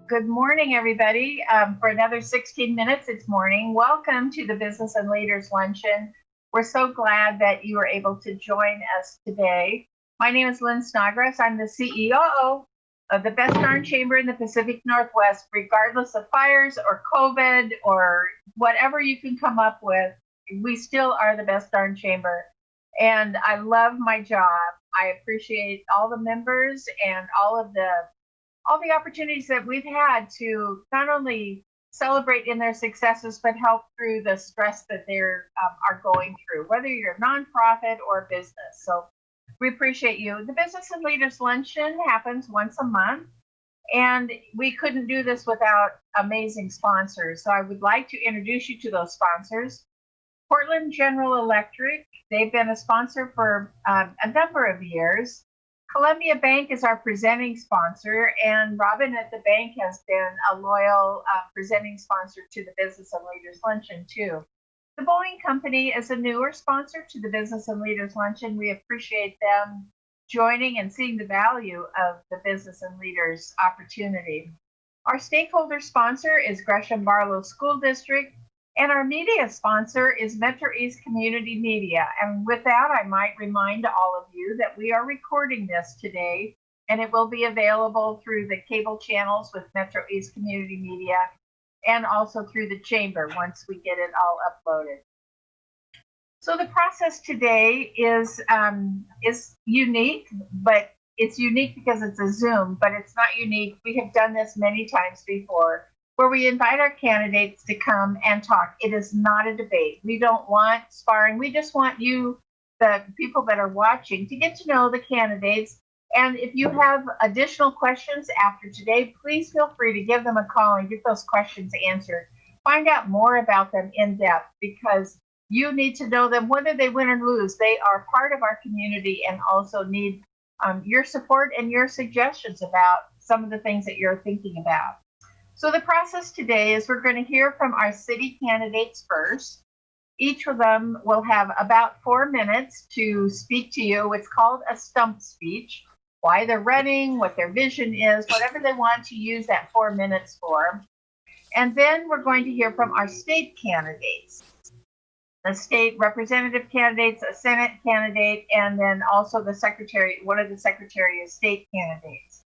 Good morning, everybody. For another 16 minutes, it's morning. Welcome to the Business and Leaders Luncheon. We're so glad that you were able to join us today. My name is Lynn Snodgrass. I'm the CEO of the Best Darn Chamber in the Pacific Northwest. Regardless of fires or COVID or whatever you can come up with, we still are the Best Darn Chamber. And I love my job. I appreciate all the members and all the opportunities that we've had to not only celebrate in their successes, but help through the stress that they are going through, whether you're a nonprofit or a business. So we appreciate you. The Business and Leaders Luncheon happens once a month, and we couldn't do this without amazing sponsors. So I would like to introduce you to those sponsors. Portland General Electric, they've been a sponsor for a number of years. Columbia Bank is our presenting sponsor, and Robin at the bank has been a loyal presenting sponsor to the Business and Leaders Luncheon too. The Boeing Company is a newer sponsor to the Business and Leaders Luncheon. We appreciate them joining and seeing the value of the Business and Leaders opportunity. Our stakeholder sponsor is Gresham Barlow School District, and our media sponsor is MetroEast Community Media. And with that, I might remind all of you that we are recording this today, and it will be available through the cable channels with MetroEast Community Media and also through the chamber once we get it all uploaded. So the process today is unique, but it's unique because it's a Zoom, but it's not unique. We have done this many times before, where we invite our candidates to come and talk. It is not a debate. We don't want sparring. We just want you, the people that are watching, to get to know the candidates. And if you have additional questions after today, please feel free to give them a call and get those questions answered. Find out more about them in depth, because you need to know them whether they win or lose. They are part of our community and also need your support and your suggestions about some of the things that you're thinking about. So the process today is we're going to hear from our city candidates first. Each of them will have about 4 minutes to speak to you. It's called a stump speech, why they're running, what their vision is, whatever they want to use that 4 minutes for. And then we're going to hear from our state candidates, the state representative candidates, a Senate candidate, and then also the secretary, one of the Secretary of State candidates.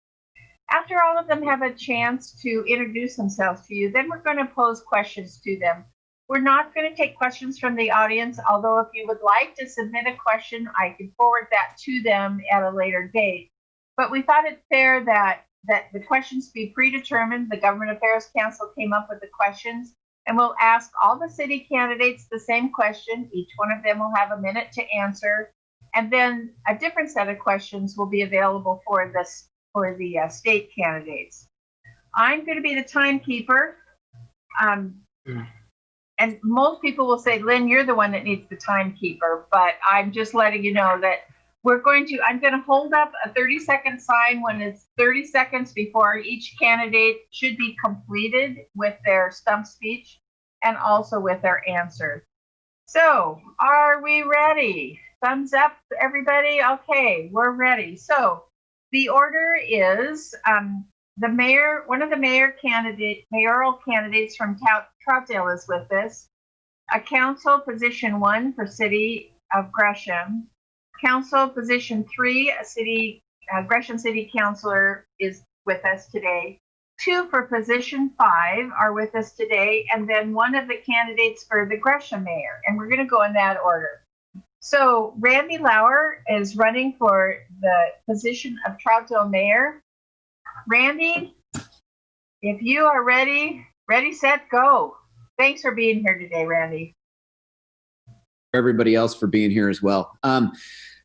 After all of them have a chance to introduce themselves to you, then we're going to pose questions to them. We're not going to take questions from the audience, although if you would like to submit a question, I can forward that to them at a later date. But we thought it fair that the questions be predetermined. The Government Affairs Council came up with the questions, and we'll ask all the city candidates the same question. Each one of them will have a minute to answer, and then a different set of questions will be available for the state candidates. I'm going to be the timekeeper. And most people will say, Lynn, you're the one that needs the timekeeper, but I'm just letting you know that I'm going to hold up a 30-second sign when it's 30 seconds before each candidate should be completed with their stump speech and also with their answer. So, are we ready? Thumbs up, everybody? Okay, we're ready. So, the order is the mayor, one of the mayoral candidates from Troutdale is with us. A council position 1 for City of Gresham. Council position 3, Gresham City Councilor is with us today. 2 for position 5 are with us today, and then one of the candidates for the Gresham mayor. And we're going to go in that order. So Randy Lauer is running for the position of Troutdale mayor. Randy, if you are ready, set, go. Thanks for being here today, Randy. Everybody else for being here as well. My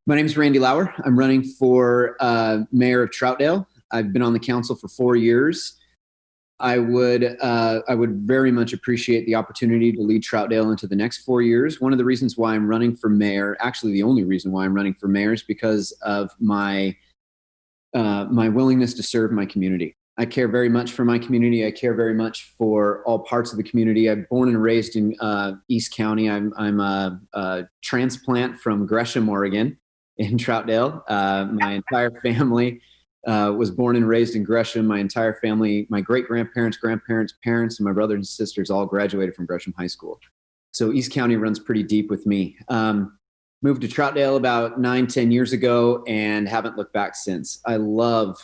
name is Randy Lauer. I'm running for mayor of Troutdale. I've been on the council for 4 years. I would very much appreciate the opportunity to lead Troutdale into the next 4 years. One of the reasons why I'm running for mayor, actually the only reason why I'm running for mayor, is because of my willingness to serve my community. I care very much for my community. I care very much for all parts of the community. I'm born and raised in East County. I'm a transplant from Gresham, Oregon, in Troutdale. My entire family Was born and raised in Gresham. My entire family, my great-grandparents, grandparents, parents, and my brothers and sisters all graduated from Gresham High School. So East County runs pretty deep with me. Moved to Troutdale about 9-10 years ago and haven't looked back since. I love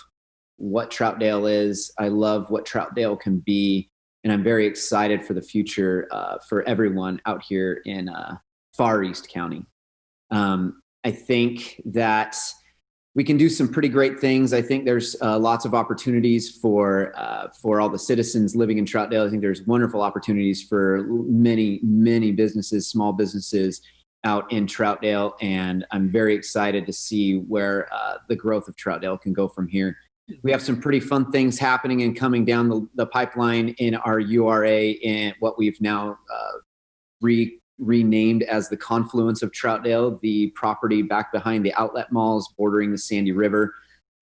what Troutdale is. I love what Troutdale can be. And I'm very excited for the future for everyone out here in Far East County. I think that we can do some pretty great things. I think there's lots of opportunities for all the citizens living in Troutdale. I think there's wonderful opportunities for many, many businesses, small businesses out in Troutdale. And I'm very excited to see where the growth of Troutdale can go from here. We have some pretty fun things happening and coming down the pipeline in our URA and what we've now renamed as the confluence of Troutdale, the property back behind the outlet malls bordering the Sandy River.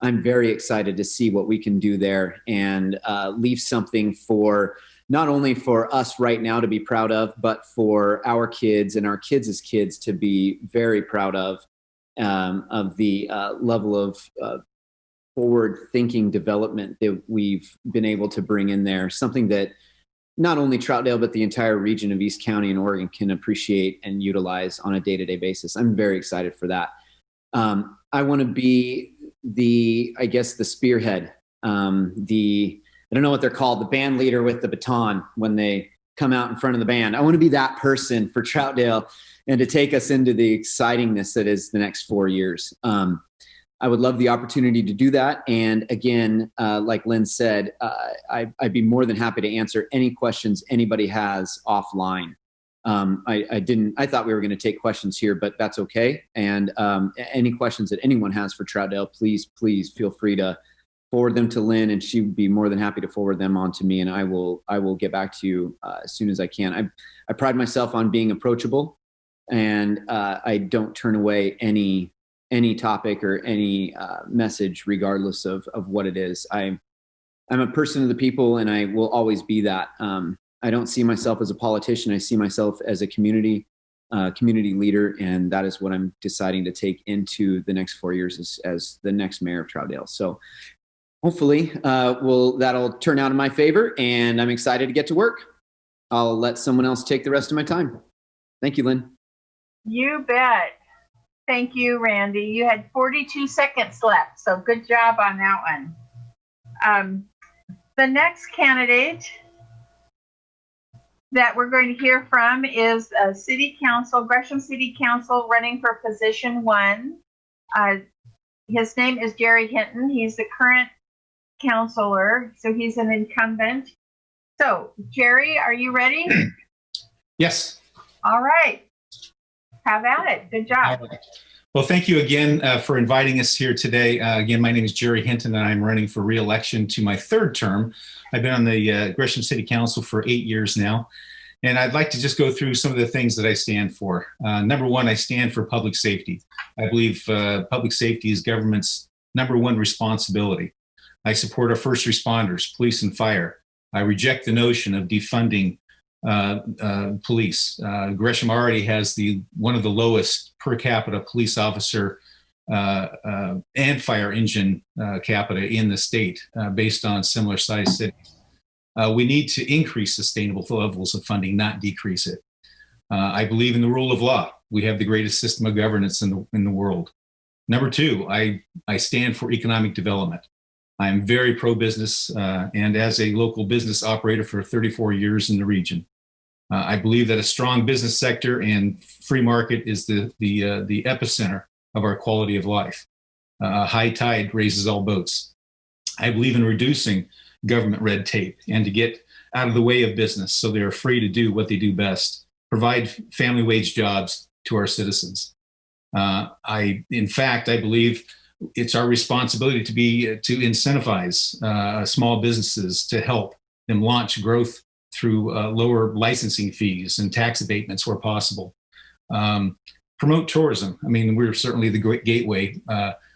I'm very excited to see what we can do there and leave something for not only for us right now to be proud of, but for our kids and our kids' kids to be very proud of the level of forward-thinking development that we've been able to bring in there. Something that not only Troutdale, but the entire region of East County and Oregon can appreciate and utilize on a day-to-day basis. I'm very excited for that. I want to be the spearhead, I don't know what they're called, the band leader with the baton when they come out in front of the band. I want to be that person for Troutdale and to take us into the excitingness that is the next 4 years. I would love the opportunity to do that. And again, like Lynn said, I'd be more than happy to answer any questions anybody has offline. I thought we were going to take questions here, but that's okay. And any questions that anyone has for Troutdale, please feel free to forward them to Lynn, and she would be more than happy to forward them on to me. And I will get back to you as soon as I can. I pride myself on being approachable, and I don't turn away any topic or any message, regardless of what it is. I'm a person of the people, and I will always be that. I don't see myself as a politician. I see myself as a community leader, and that is what I'm deciding to take into the next 4 years as the next mayor of Troutdale. So hopefully that'll turn out in my favor, and I'm excited to get to work. I'll let someone else take the rest of my time. Thank you, Lynn. You bet. Thank you, Randy. You had 42 seconds left, so good job on that one. The next candidate that we're going to hear from is Gresham City Council, running for position 1. His name is Jerry Hinton. He's the current councilor, so he's an incumbent. So, Jerry, are you ready? Yes. All right. Have at it. Good job. Well, thank you again for inviting us here today. Again, my name is Jerry Hinton, and I'm running for re-election to my 3rd term. I've been on the Gresham City Council for 8 years now, and I'd like to just go through some of the things that I stand for. Number 1, I stand for public safety. I believe public safety is government's number 1 responsibility. I support our first responders, police and fire. I reject the notion of defunding police. Gresham already has one of the lowest per capita police officer and fire engine capita in the state based on similar sized cities. We need to increase sustainable levels of funding, not decrease it. I believe in the rule of law. We have the greatest system of governance in the world. Number 2, I stand for economic development. I'm very pro-business, and as a local business operator for 34 years in the region, I believe that a strong business sector and free market is the epicenter of our quality of life. High tide raises all boats. I believe in reducing government red tape and to get out of the way of business so they are free to do what they do best, provide family wage jobs to our citizens. In fact, I believe it's our responsibility to incentivize small businesses to help them launch growth through lower licensing fees and tax abatements where possible. Promote tourism. I mean, we're certainly the great gateway.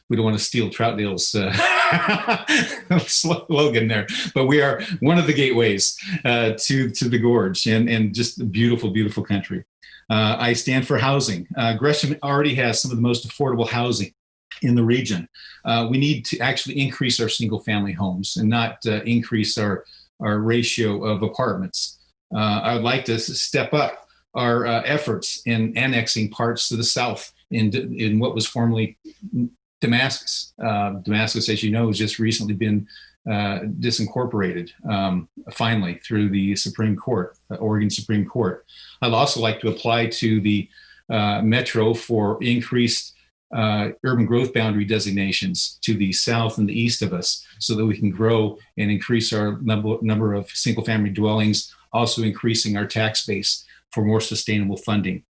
We don't want to steal Troutdale's slogan there, but we are one of the gateways to the gorge and just a beautiful, beautiful country. I stand for housing. Gresham already has some of the most affordable housing in the region. We need to actually increase our single-family homes and not increase our ratio of apartments. I would like to step up our efforts in annexing parts to the south in what was formerly Damascus. Damascus, as you know, has just recently been disincorporated, finally, through the Supreme Court, Oregon Supreme Court. I'd also like to apply to the Metro for increased urban growth boundary designations to the south and the east of us so that we can grow and increase our number of single-family dwellings, also increasing our tax base for more sustainable funding.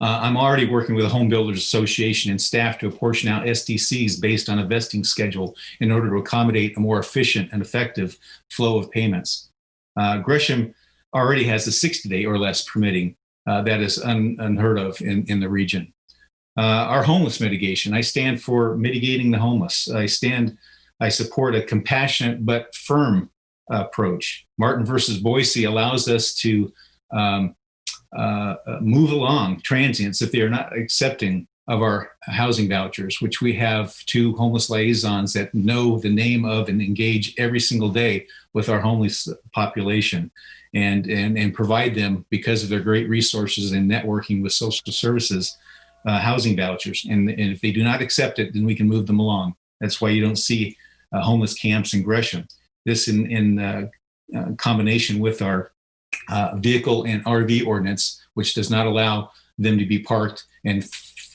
I'm already working with the Home Builders Association and staff to apportion out SDCs based on a vesting schedule in order to accommodate a more efficient and effective flow of payments. Gresham already has a 60-day or less permitting that is unheard of in the region. Our homeless mitigation. I stand for mitigating the homeless. I support a compassionate but firm approach. Martin versus Boise allows us to move along transients if they are not accepting of our housing vouchers, which we have 2 homeless liaisons that know the name of and engage every single day with our homeless population and provide them, because of their great resources and networking with social services, housing vouchers. And if they do not accept it, then we can move them along. That's why you don't see homeless camps in Gresham. This in combination with our vehicle and RV ordinance, which does not allow them to be parked and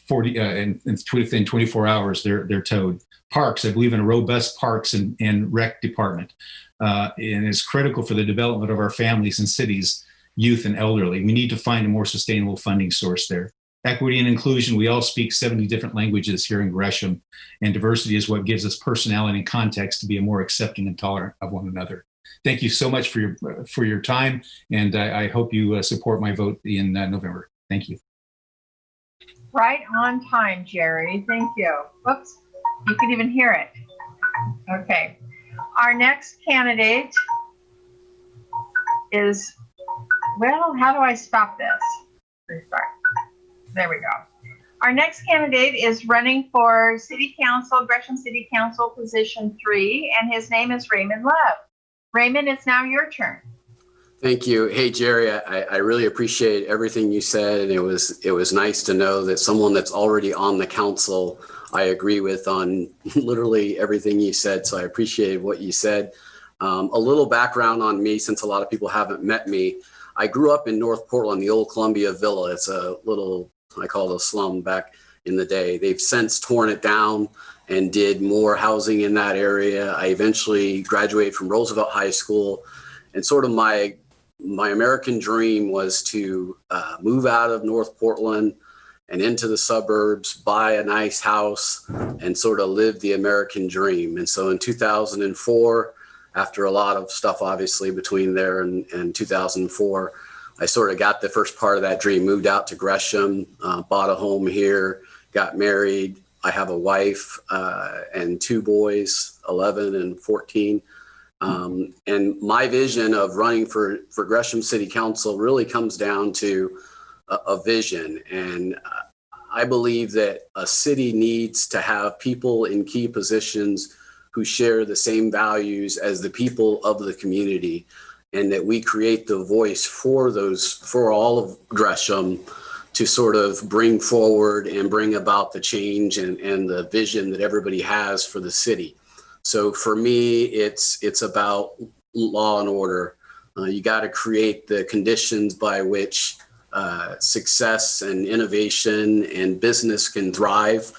within 24 hours they're towed. Parks, I believe in a robust parks and rec department, and it's critical for the development of our families and cities, youth and elderly. We need to find a more sustainable funding source there. Equity and inclusion, we all speak 70 different languages here in Gresham, and diversity is what gives us personality and context to be a more accepting and tolerant of one another. Thank you so much for your time, and I hope you support my vote in November. Thank you. Right on time, Jerry. Thank you. Whoops, you can even hear it. Okay. Our next candidate is, well, how do I stop this? Restart. There we go. Our next candidate is running for City Council, Gresham City Council, position 3, and his name is Raymond Love. Raymond, it's now your turn. Thank you. Hey, Jerry, I really appreciate everything you said. And it was nice to know that someone that's already on the council, I agree with on literally everything you said. So I appreciate what you said. A little background on me, since a lot of people haven't met me. I grew up in North Portland, the old Columbia Villa. It's a little, I call it a slum back in the day. They've since torn it down and did more housing in that area. I eventually graduated from Roosevelt High School, and sort of my American dream was to move out of North Portland and into the suburbs, buy a nice house, and sort of live the American dream. And so in 2004, after a lot of stuff, obviously, between there and 2004, I sort of got the first part of that dream, moved out to Gresham, bought a home here, got married. I have a wife and 2 boys, 11 and 14. And my vision of running for Gresham City Council really comes down to a vision. And I believe that a city needs to have people in key positions who share the same values as the people of the community, and that we create the voice for all of Gresham to sort of bring forward and bring about the change and the vision that everybody has for the city. So for me, it's about law and order. You got to create the conditions by which success and innovation and business can thrive,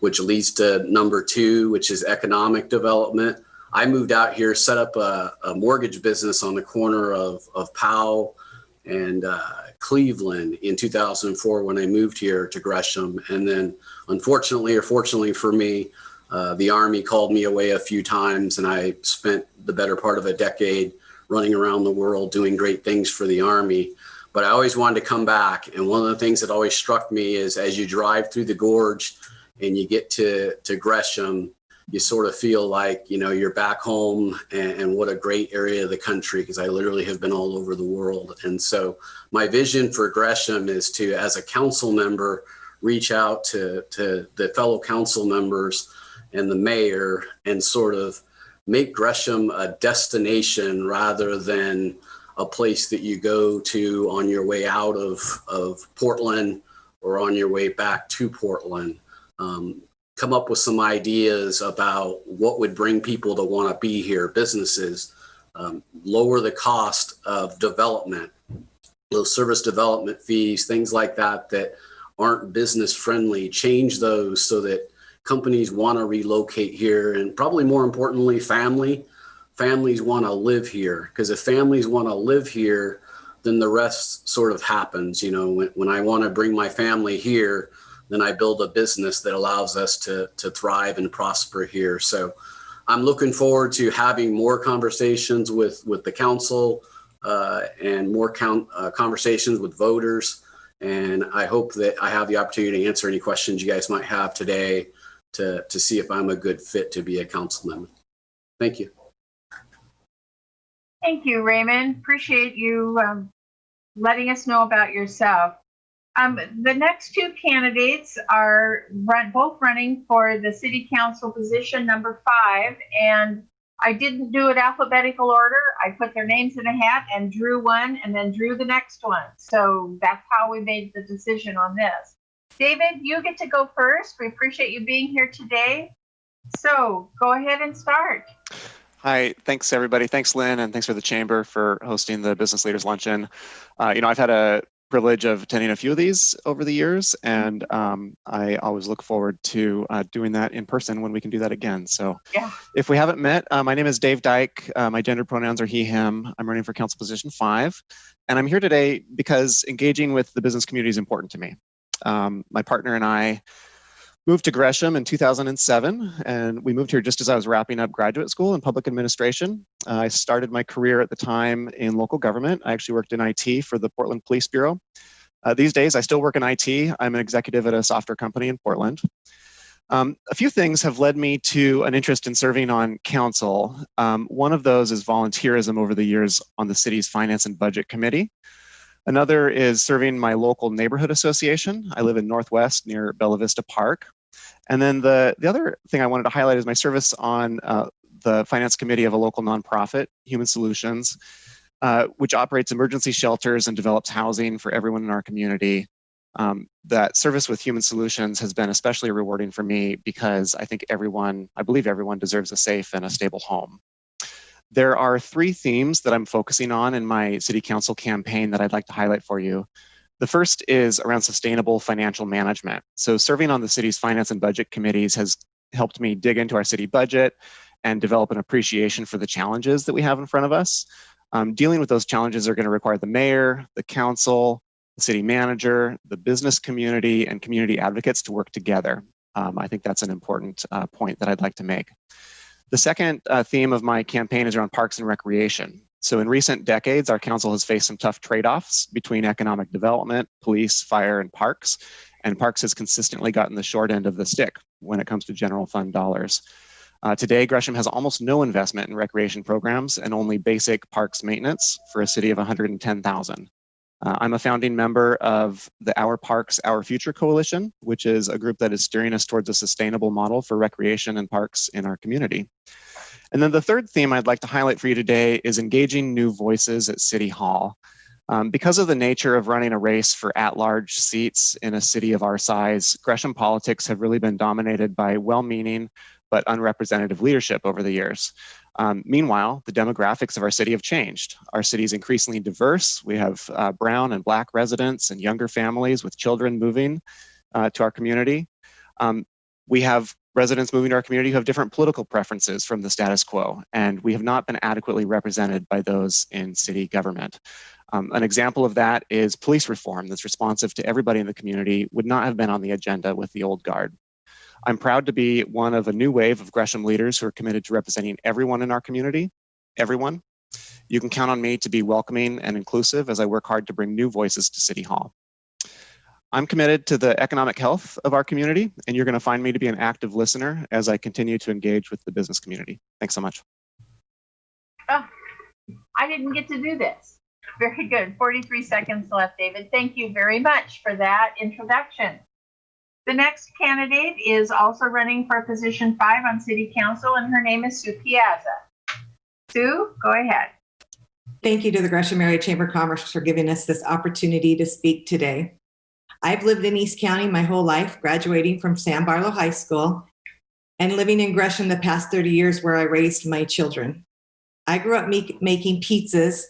which leads to number 2, which is economic development. I moved out here, set up a mortgage business on the corner of Powell and Cleveland in 2004 when I moved here to Gresham. And then unfortunately or fortunately for me, the Army called me away a few times, and I spent the better part of a decade running around the world doing great things for the Army. But I always wanted to come back. And one of the things that always struck me is as you drive through the gorge and you get to Gresham, you sort of feel like, you know, you're back home, and what a great area of the country, because I literally have been all over the world. And so my vision for Gresham is to, as a council member, reach out to the fellow council members and the mayor and sort of make Gresham a destination rather than a place that you go to on your way out of Portland or on your way back to Portland. Come up with some ideas about what would bring people to want to be here, businesses, lower the cost of development, those service development fees, things like that that aren't business friendly, change those so that companies want to relocate here. And probably more importantly, families want to live here, because if families want to live here, then the rest sort of happens. You know, when I want to bring my family here, then I build a business that allows us to thrive and prosper here. So I'm looking forward to having more conversations with the council and more conversations with voters. And I hope that I have the opportunity to answer any questions you guys might have today to see if I'm a good fit to be a council member. Thank you. Thank you, Raymond. Appreciate you letting us know about yourself. The next two candidates are both running for the city council position number 5, and I didn't do it alphabetical order. I put their names in a hat and drew one and then drew the next one. So that's how we made the decision on this. David, you get to go first. We appreciate you being here today. So go ahead and start. Hi, thanks everybody. Thanks Lynn, and thanks for the Chamber for hosting the Business Leaders Luncheon. I've had a privilege of attending a few of these over the years, and I always look forward to doing that in person when we can do that again. So yeah. If we haven't met, my name is Dave Dyke. My gender pronouns are he, him. I'm running for council position 5, and I'm here today because engaging with the business community is important to me. My partner and I moved to Gresham in 2007, and we moved here just as I was wrapping up graduate school in public administration. I started my career at the time in local government. I actually worked in IT for the Portland Police Bureau. These days, I still work in IT. I'm an executive at a software company in Portland. A few things have led me to an interest in serving on council. One of those is volunteerism over the years on the city's Finance and Budget Committee. Another is serving my local neighborhood association. I live in Northwest near Bella Vista Park. And then the other thing I wanted to highlight is my service on the finance committee of a local nonprofit, Human Solutions, which operates emergency shelters and develops housing for everyone in our community. That service with Human Solutions has been especially rewarding for me because I believe everyone deserves a safe and a stable home. There are 3 themes that I'm focusing on in my city council campaign that I'd like to highlight for you. The first is around sustainable financial management. So serving on the city's finance and budget committees has helped me dig into our city budget and develop an appreciation for the challenges that we have in front of us. Dealing with those challenges are going to require the mayor, the council, the city manager, the business community, and community advocates to work together. I think that's an important point that I'd like to make. The second theme of my campaign is around parks and recreation. So in recent decades, our council has faced some tough trade-offs between economic development, police, fire, and parks has consistently gotten the short end of the stick when it comes to general fund dollars. Today, Gresham has almost no investment in recreation programs and only basic parks maintenance for a city of 110,000. I'm a founding member of the Our Parks, Our Future Coalition, which is a group that is steering us towards a sustainable model for recreation and parks in our community. And then the third theme I'd like to highlight for you today is engaging new voices at City Hall. Because of the nature of running a race for at-large seats in a city of our size, Gresham politics have really been dominated by well-meaning but unrepresentative leadership over the years. Meanwhile, the demographics of our city have changed. Our city is increasingly diverse. We have brown and black residents and younger families with children moving to our community. We have residents moving to our community who have different political preferences from the status quo, and we have not been adequately represented by those in city government. An example of that is police reform that's responsive to everybody in the community would not have been on the agenda with the old guard. I'm proud to be one of a new wave of Gresham leaders who are committed to representing everyone in our community, everyone. You can count on me to be welcoming and inclusive as I work hard to bring new voices to City Hall. I'm committed to the economic health of our community, and you're going to find me to be an active listener as I continue to engage with the business community. Thanks so much. Oh, I didn't get to do this. Very good. 43 seconds left, David. Thank you very much for that introduction. The next candidate is also running for position 5 on City Council, and her name is Sue Piazza. Sue, go ahead. Thank you to the Gresham Area Chamber of Commerce for giving us this opportunity to speak today. I've lived in East County my whole life, graduating from San Barlow High School and living in Gresham the past 30 years where I raised my children. I grew up making pizzas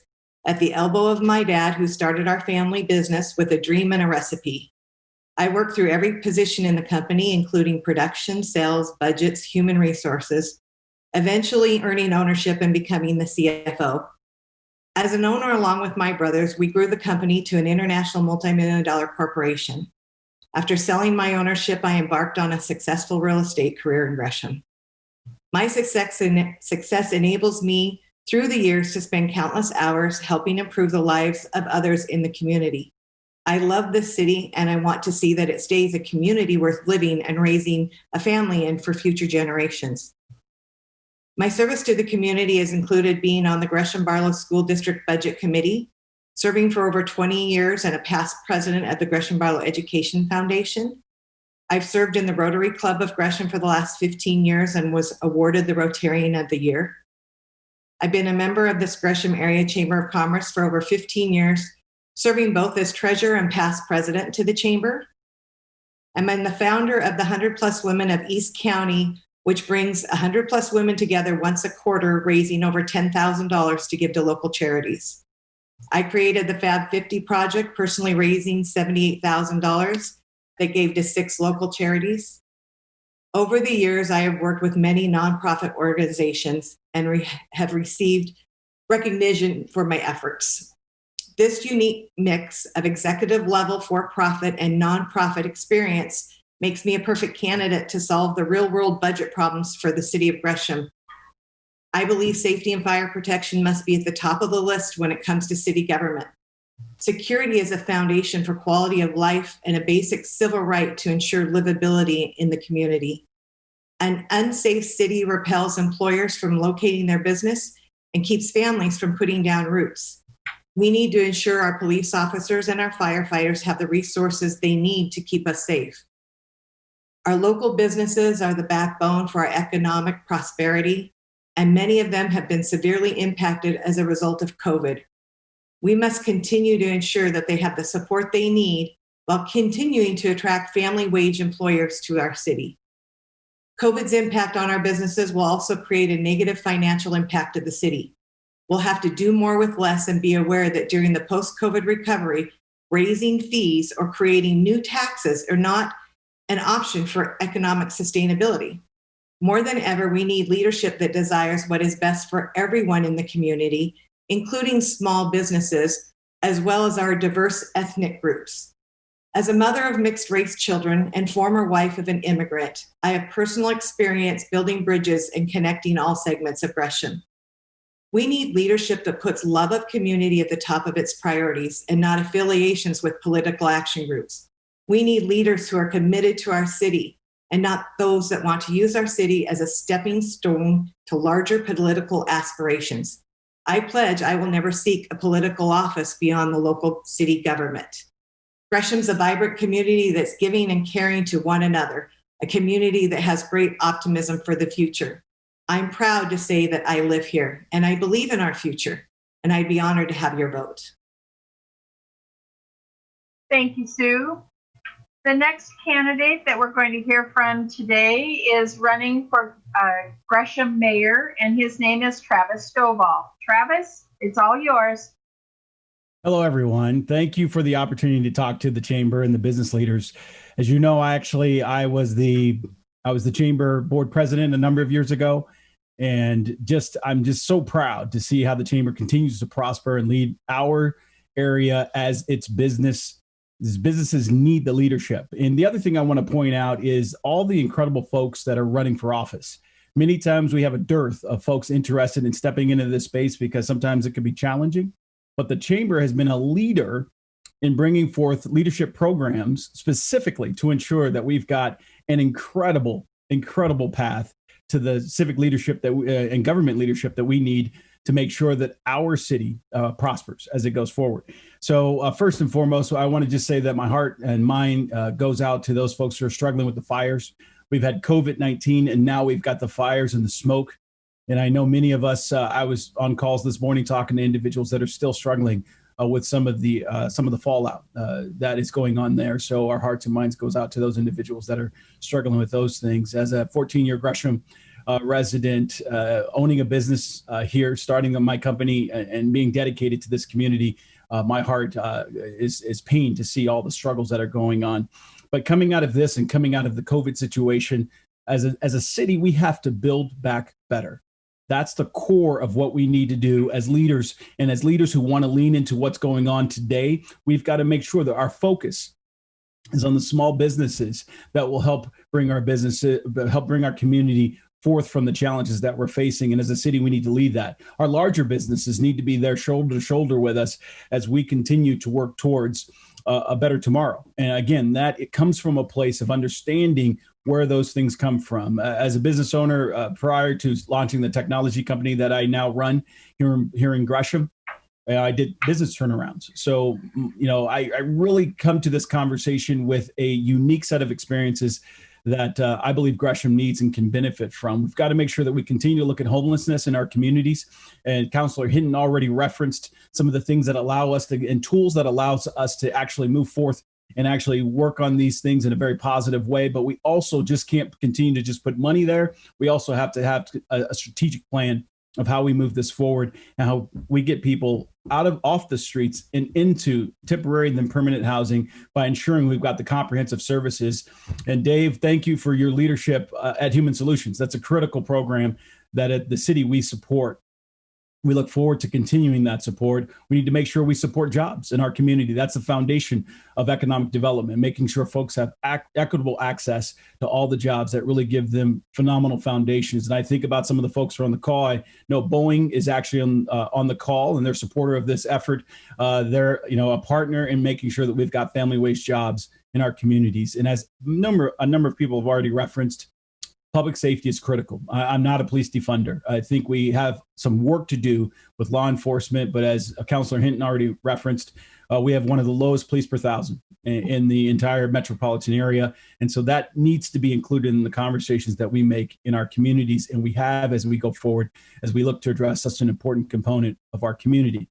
at the elbow of my dad, who started our family business with a dream and a recipe. I worked through every position in the company, including production, sales, budgets, human resources, eventually earning ownership and becoming the CFO. As an owner, along with my brothers, we grew the company to an international multi-million-dollar corporation. After selling my ownership, I embarked on a successful real estate career in Gresham. My success enables me through the years to spend countless hours helping improve the lives of others in the community. I love this city, and I want to see that it stays a community worth living and raising a family in for future generations. My service to the community has included being on the Gresham Barlow School District Budget Committee, serving for over 20 years and a past president of the Gresham Barlow Education Foundation. I've served in the Rotary Club of Gresham for the last 15 years and was awarded the Rotarian of the Year. I've been a member of this Gresham Area Chamber of Commerce for over 15 years, serving both as treasurer and past president to the chamber. I'm the founder of the 100+ Women of East County, which brings 100+ women together once a quarter, raising over $10,000 to give to local charities. I created the Fab 50 project, personally raising $78,000 that gave to 6 local charities. Over the years, I have worked with many nonprofit organizations and have received recognition for my efforts. This unique mix of executive level for-profit and nonprofit experience makes me a perfect candidate to solve the real-world budget problems for the city of Gresham. I believe safety and fire protection must be at the top of the list when it comes to city government. Security is a foundation for quality of life and a basic civil right to ensure livability in the community. An unsafe city repels employers from locating their business and keeps families from putting down roots. We need to ensure our police officers and our firefighters have the resources they need to keep us safe. Our local businesses are the backbone for our economic prosperity, and many of them have been severely impacted as a result of COVID. We must continue to ensure that they have the support they need while continuing to attract family wage employers to our city. COVID's impact on our businesses will also create a negative financial impact of the city. We'll have to do more with less and be aware that during the post-COVID recovery, raising fees or creating new taxes are not an option for economic sustainability. More than ever, we need leadership that desires what is best for everyone in the community, including small businesses, as well as our diverse ethnic groups. As a mother of mixed race children and former wife of an immigrant, I have personal experience building bridges and connecting all segments of Gresham. We need leadership that puts love of community at the top of its priorities and not affiliations with political action groups. We need leaders who are committed to our city and not those that want to use our city as a stepping stone to larger political aspirations. I pledge I will never seek a political office beyond the local city government. Gresham's a vibrant community that's giving and caring to one another, a community that has great optimism for the future. I'm proud to say that I live here and I believe in our future, and I'd be honored to have your vote. Thank you, Sue. The next candidate that we're going to hear from today is running for Gresham Mayor, and his name is Travis Stovall. Travis, it's all yours. Hello, everyone. Thank you for the opportunity to talk to the chamber and the business leaders. As you know, I was the chamber board president a number of years ago, and I'm just so proud to see how the chamber continues to prosper and lead our area as its business. These businesses need the leadership. And the other thing I want to point out is all the incredible folks that are running for office. Many times we have a dearth of folks interested in stepping into this space because sometimes it can be challenging. But the chamber has been a leader in bringing forth leadership programs specifically to ensure that we've got an incredible path to the civic leadership and government leadership that we need to make sure that our city prospers as it goes forward. So first and foremost, I want to just say that my heart and mind goes out to those folks who are struggling with the fires. We've had COVID-19, and now we've got the fires and the smoke. And I know many of us, I was on calls this morning talking to individuals that are still struggling with some of the fallout that is going on there. So our hearts and minds goes out to those individuals that are struggling with those things. As a 14-year Gresham resident, owning a business here, starting my company and being dedicated to this community, my heart is pained to see all the struggles that are going on. But coming out of this and coming out of the COVID situation, as a city, we have to build back better. That's the core of what we need to do as leaders, and as leaders who want to lean into what's going on today. We've got to make sure that our focus is on the small businesses that will help bring our community forth from the challenges that we're facing. And as a city, we need to lead that. Our larger businesses need to be there shoulder to shoulder with us as we continue to work towards a better tomorrow. And again, that it comes from a place of understanding where those things come from. As a business owner, prior to launching the technology company that I now run here in Gresham, I did business turnarounds. So, I really come to this conversation with a unique set of experiences that I believe Gresham needs and can benefit from. We've got to make sure that we continue to look at homelessness in our communities. And Councilor Hinton already referenced some of the things that allow us to, and tools that allows us to actually move forth and actually work on these things in a very positive way. But we also just can't continue to just put money there. We also have to have a strategic plan of how we move this forward and how we get people off the streets and into temporary and then permanent housing by ensuring we've got the comprehensive services. And Dave, thank you for your leadership at Human Solutions. That's a critical program that at the city we support. We look forward to continuing that support. We need to make sure we support jobs in our community. That's the foundation of economic development, making sure folks have equitable access to all the jobs that really give them phenomenal foundations. And I think about some of the folks who are on the call. I know Boeing is actually on the call, and they're a supporter of this effort. They're a partner in making sure that we've got family wage jobs in our communities. And as a number of people have already referenced, public safety is critical. I'm not a police defender. I think we have some work to do with law enforcement, but as Councilor Hinton already referenced, we have one of the lowest police per thousand in the entire metropolitan area. And so that needs to be included in the conversations that we make in our communities, and we have as we go forward, as we look to address such an important component of our community.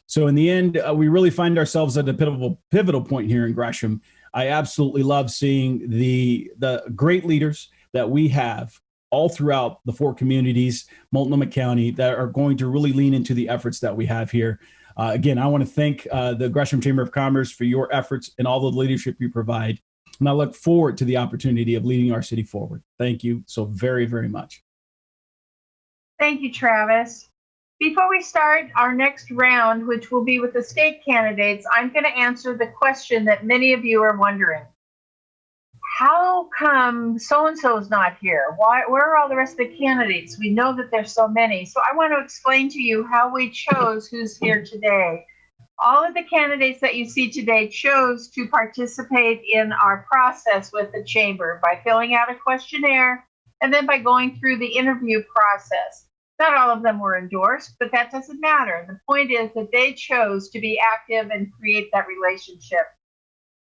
So in the end, we really find ourselves at a pivotal point here in Gresham. I absolutely love seeing the great leaders that we have all throughout the 4 communities, Multnomah County, that are going to really lean into the efforts that we have here. Again, I want to thank the Gresham Chamber of Commerce for your efforts and all the leadership you provide. And I look forward to the opportunity of leading our city forward. Thank you so very, very much. Thank you, Travis. Before we start our next round, which will be with the state candidates, I'm going to answer the question that many of you are wondering. How come so-and-so is not here? Where are all the rest of the candidates? We know that there's so many. So I want to explain to you how we chose who's here today. All of the candidates that you see today chose to participate in our process with the chamber by filling out a questionnaire and then by going through the interview process. Not all of them were endorsed, but that doesn't matter. The point is that they chose to be active and create that relationship.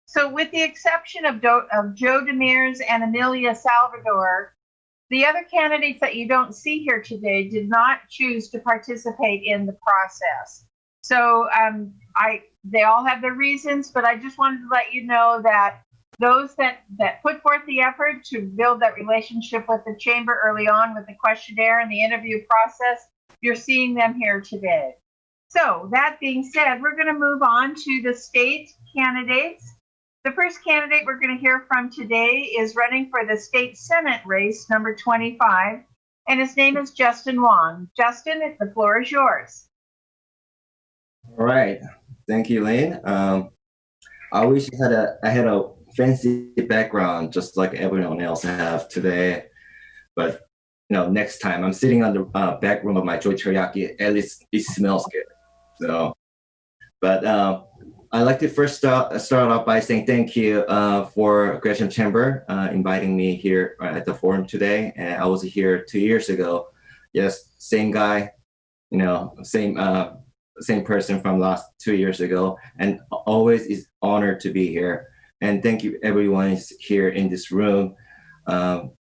So with the exception of Joe Demers and Amelia Salvador, the other candidates that you don't see here today did not choose to participate in the process. So they all have their reasons, but I just wanted to let you know that those that put forth the effort to build that relationship with the chamber early on with the questionnaire and the interview process, you're seeing them here today. So that being said, we're going to move on to the state candidates. The first candidate we're going to hear from today is running for the state Senate race, number 25, and his name is Justin Hwang. Justin, the floor is yours. All right. Thank you, Lane. I wish I had a fancy background just like everyone else have today, but next time I'm sitting on the back room of my joy teriyaki. At least it smells good. So, but I'd like to first start off by saying thank you for Gresham Chamber inviting me here at the forum today. And I was here 2 years ago. Yes, same guy, same person from last 2 years ago, and always is honored to be here. And thank you everyone is here in this room,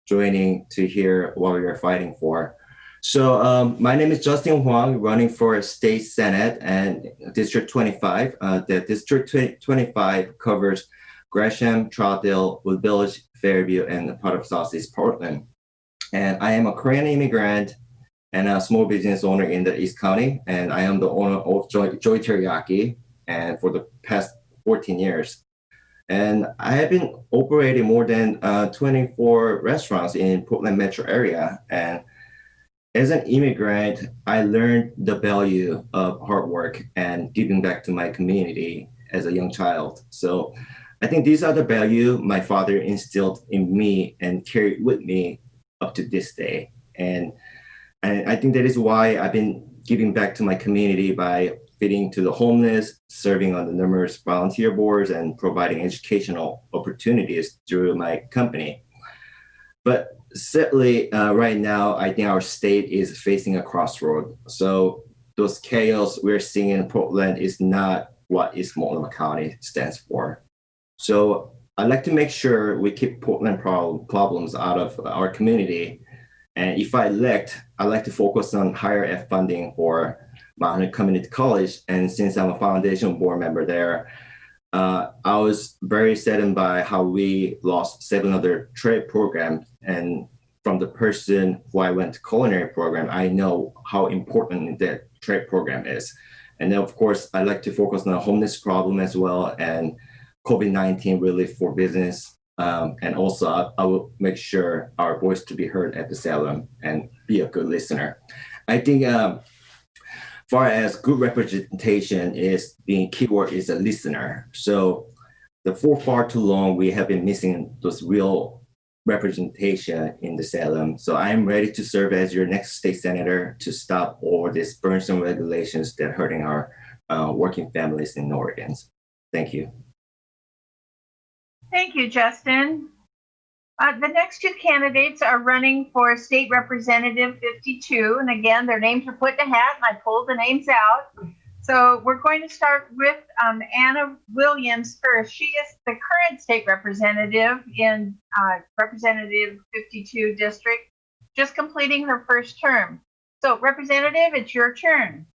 joining to hear what we are fighting for. So my name is Justin Hwang, running for State Senate and District 25. The District 25 covers Gresham, Troutdale, Wood Village, Fairview, and a part of Southeast Portland. And I am a Korean immigrant and a small business owner in the East County. And I am the owner of Joy Teriyaki and for the past 14 years. And I have been operating more than 24 restaurants in Portland metro area. And as an immigrant, I learned the value of hard work and giving back to my community as a young child. So I think these are the value my father instilled in me and carried with me up to this day. And I think that is why I've been giving back to my community by feeding to the homeless, serving on the numerous volunteer boards, and providing educational opportunities through my company. But sadly, right now, I think our state is facing a crossroad. So those chaos we're seeing in Portland is not what East Multnomah County stands for. So I'd like to make sure we keep Portland problems out of our community. And if I elect, I'd like to focus on higher ed funding for Mount Community College. And since I'm a foundation board member there, I was very saddened by how we lost 7 other trade programs. And from the person who I went to culinary program, I know how important that trade program is. And then, of course, I'd like to focus on the homeless problem as well and COVID-19 relief for business. And also, I will make sure our voice to be heard at the Salem and be a good listener. I think far as good representation is being keyword is a listener. So for far too long, we have been missing those real representation in the Salem. So I am ready to serve as your next state senator to stop all these burdensome regulations that are hurting our working families in Oregon. Thank you. Thank you, Justin. The next 2 candidates are running for State Representative 52. And again, their names are put in a hat, and I pulled the names out. So we're going to start with Anna Williams first. She is the current state representative in Representative 52 district, just completing her first term. So Representative, it's your turn.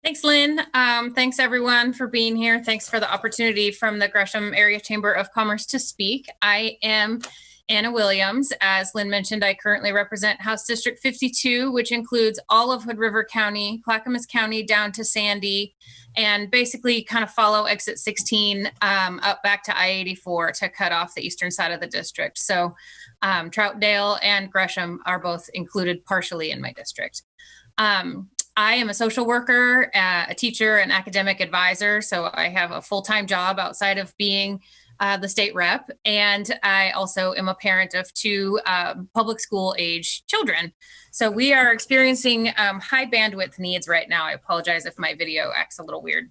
Thanks, Lynn. Thanks, everyone, for being here. Thanks for the opportunity from the Gresham Area Chamber of Commerce to speak. I am Anna Williams. As Lynn mentioned, I currently represent House District 52, which includes all of Hood River County, Clackamas County down to Sandy, and basically kind of follow exit 16 up back to I-84 to cut off the eastern side of the district. So Troutdale and Gresham are both included partially in my district. I am a social worker, a teacher, and academic advisor. So I have a full-time job outside of being the state rep. And I also am a parent of 2 public school age children. So we are experiencing high bandwidth needs right now. I apologize if my video acts a little weird.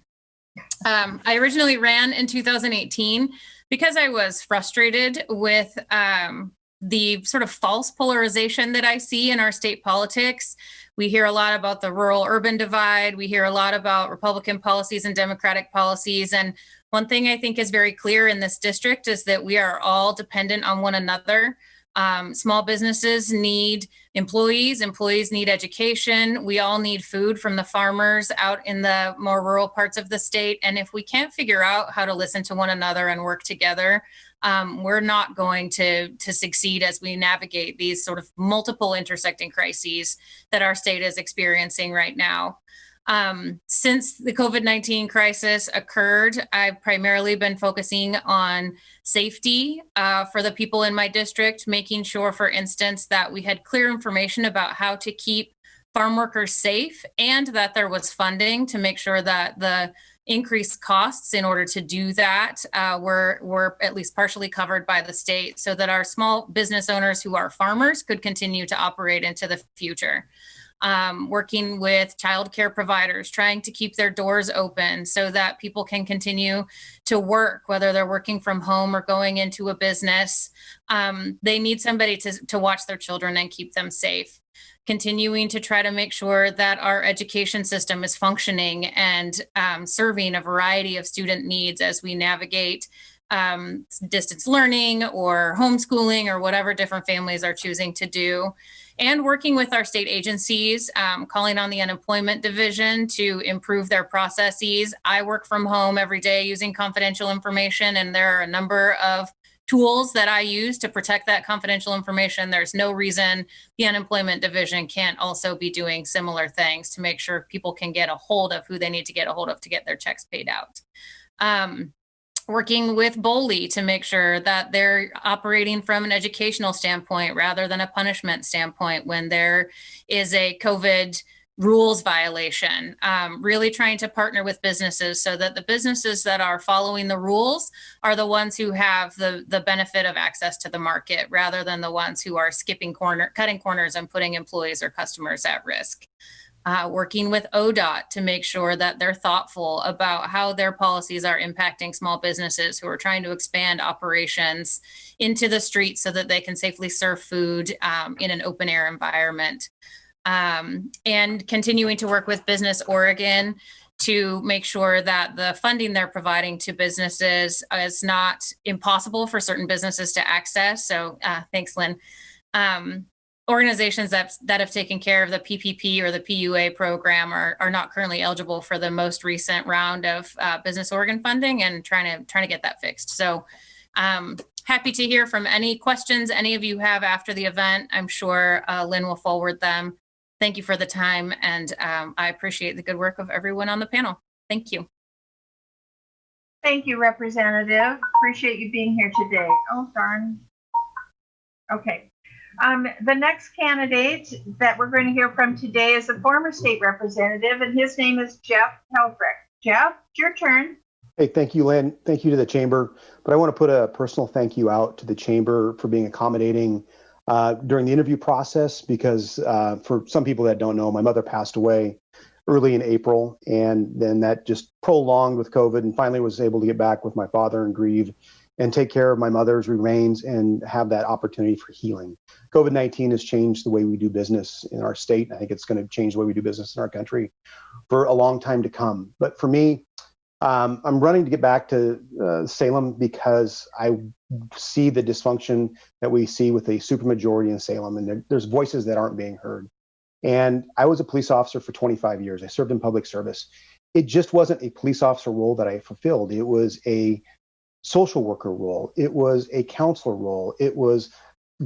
I originally ran in 2018 because I was frustrated with the sort of false polarization that I see in our state politics. We hear a lot about the rural-urban divide. We hear a lot about Republican policies and Democratic policies. And one thing I think is very clear in this district is that we are all dependent on one another. Small businesses need employees. Employees need education. We all need food from the farmers out in the more rural parts of the state. And if we can't figure out how to listen to one another and work together, we're not going to succeed as we navigate these sort of multiple intersecting crises that our state is experiencing right now. Since the COVID-19 crisis occurred, I've primarily been focusing on safety for the people in my district, making sure, for instance, that we had clear information about how to keep farm workers safe and that there was funding to make sure that the increased costs in order to do that were at least partially covered by the state so that our small business owners who are farmers could continue to operate into the future. Working with childcare providers, trying to keep their doors open so that people can continue to work, whether they're working from home or going into a business. They need somebody to watch their children and keep them safe. continuing to try to make sure that our education system is functioning and serving a variety of student needs as we navigate distance learning or homeschooling or whatever different families are choosing to do. And working with our state agencies, calling on the unemployment division to improve their processes. I work from home every day using confidential information, and there are a number of tools that I use to protect that confidential information. There's no reason the unemployment division can't also be doing similar things to make sure people can get a hold of who they need to get a hold of to get their checks paid out. Working with BOLI to make sure that they're operating from an educational standpoint rather than a punishment standpoint when there is a COVID rules violation. Really trying to partner with businesses so that the businesses that are following the rules are the ones who have the benefit of access to the market rather than the ones who are cutting corners and putting employees or customers at risk. Working with ODOT to make sure that they're thoughtful about how their policies are impacting small businesses who are trying to expand operations into the streets so that they can safely serve food in an open air environment. And continuing to work with Business Oregon to make sure that the funding they're providing to businesses is not impossible for certain businesses to access. So thanks, Lynn. Organizations that have taken care of the PPP or the PUA program are not currently eligible for the most recent round of Business Oregon funding, and trying to get that fixed. So happy to hear from any questions any of you have after the event. I'm sure Lynn will forward them. Thank you for the time, and I appreciate the good work of everyone on the panel. Thank you. Thank you, Representative. Appreciate you being here today. Oh, darn. Okay. The next candidate that we're going to hear from today is a former state representative, and his name is Jeff Helfrich. Jeff, it's your turn. Hey, thank you, Lynn. Thank you to the Chamber. But I want to put a personal thank you out to the Chamber for being accommodating during the interview process, because for some people that don't know, my mother passed away early in April, and then that just prolonged with COVID, and finally was able to get back with my father and grieve and take care of my mother's remains and have that opportunity for healing. COVID-19 has changed the way we do business in our state, and I think it's going to change the way we do business in our country for a long time to come. But for me, I'm running to get back to Salem because I see the dysfunction that we see with a supermajority in Salem, and there's voices that aren't being heard. And I was a police officer for 25 years. I served in public service. It just wasn't a police officer role that I fulfilled. It was a social worker role. It was a counselor role. It was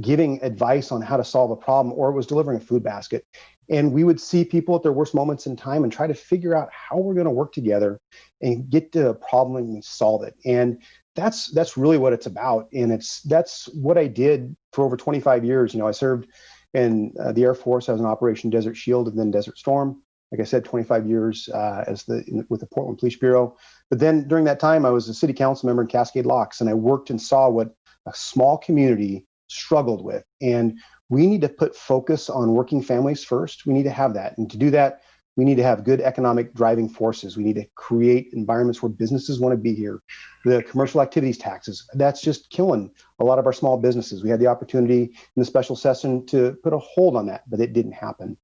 giving advice on how to solve a problem, or it was delivering a food basket. And we would see people at their worst moments in time and try to figure out how we're going to work together and get to a problem and solve it. And that's really what it's about. And that's what I did for over 25 years. You know, I served in the Air Force as an Operation Desert Shield and then Desert Storm. Like I said, 25 years with the Portland Police Bureau. But then during that time, I was a city council member in Cascade Locks, and I worked and saw what a small community struggled with. And we need to put focus on working families first. We need to have that. And to do that, we need to have good economic driving forces. We need to create environments where businesses want to be here. The commercial activities taxes, that's just killing a lot of our small businesses. We had the opportunity in the special session to put a hold on that, but it didn't happen.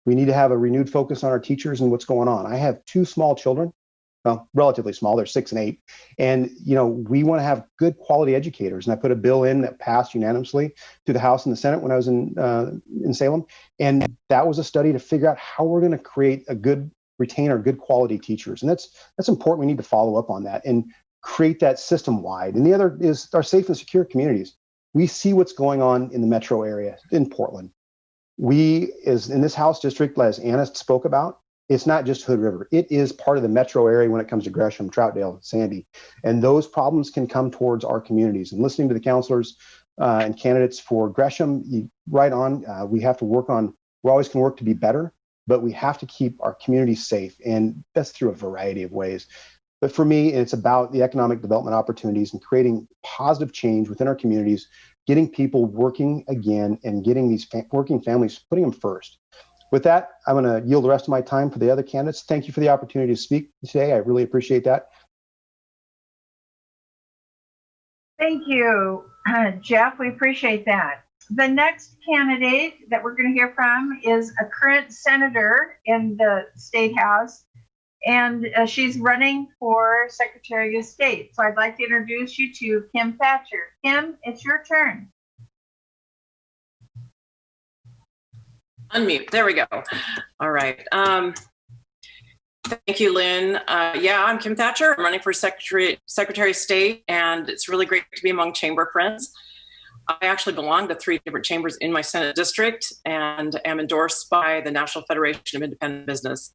We need to have a renewed focus on our teachers and what's going on. I have two small children, well, relatively small, they're 6 and 8. And, you know, we want to have good quality educators. And I put a bill in that passed unanimously through the House and the Senate when I was in Salem. And that was a study to figure out how we're going to retain our good quality teachers. And that's important. We need to follow up on that and create that system wide. And the other is our safe and secure communities. We see what's going on in the metro area in Portland. As in this House district, as Anna spoke about, it's not just Hood River. It is part of the metro area when it comes to Gresham, Troutdale, Sandy. And those problems can come towards our communities. And listening to the counselors and candidates for Gresham, right on, we have to work on, we always can work to be better, but we have to keep our communities safe. And that's through a variety of ways. But for me, it's about the economic development opportunities and creating positive change within our communities, getting people working again and getting these working families, putting them first. With that, I'm going to yield the rest of my time for the other candidates. Thank you for the opportunity to speak today. I really appreciate that. Thank you, Jeff. We appreciate that. The next candidate that we're going to hear from is a current senator in the State House, and she's running for Secretary of State. So I'd like to introduce you to Kim Thatcher. Kim, it's your turn. Unmute. There we go. All right. Thank you, Lynn. Yeah, I'm Kim Thatcher. I'm running for Secretary of State, and it's really great to be among chamber friends. I actually belong to 3 different chambers in my Senate district and am endorsed by the National Federation of Independent Business.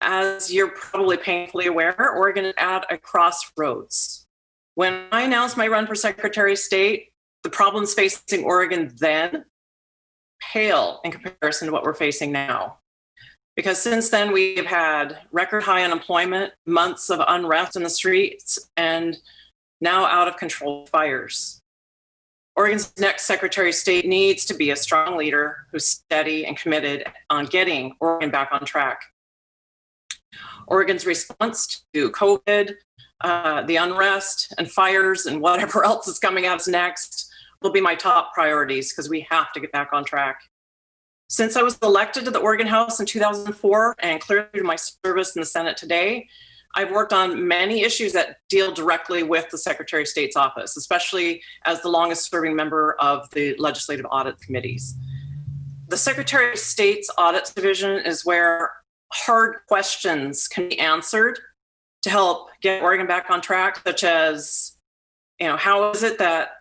As you're probably painfully aware, Oregon is at a crossroads. When I announced my run for Secretary of State, the problems facing Oregon then pale in comparison to what we're facing now. Because since then, we've had record high unemployment, months of unrest in the streets, and now out of control fires. Oregon's next Secretary of State needs to be a strong leader who's steady and committed on getting Oregon back on track. Oregon's response to COVID, the unrest and fires and whatever else is coming at us next will be my top priorities because we have to get back on track. Since I was elected to the Oregon House in 2004 and clearly to my service in the Senate today, I've worked on many issues that deal directly with the Secretary of State's office, especially as the longest serving member of the legislative audit committees. The Secretary of State's audit division is where hard questions can be answered to help get Oregon back on track, such as, how is it that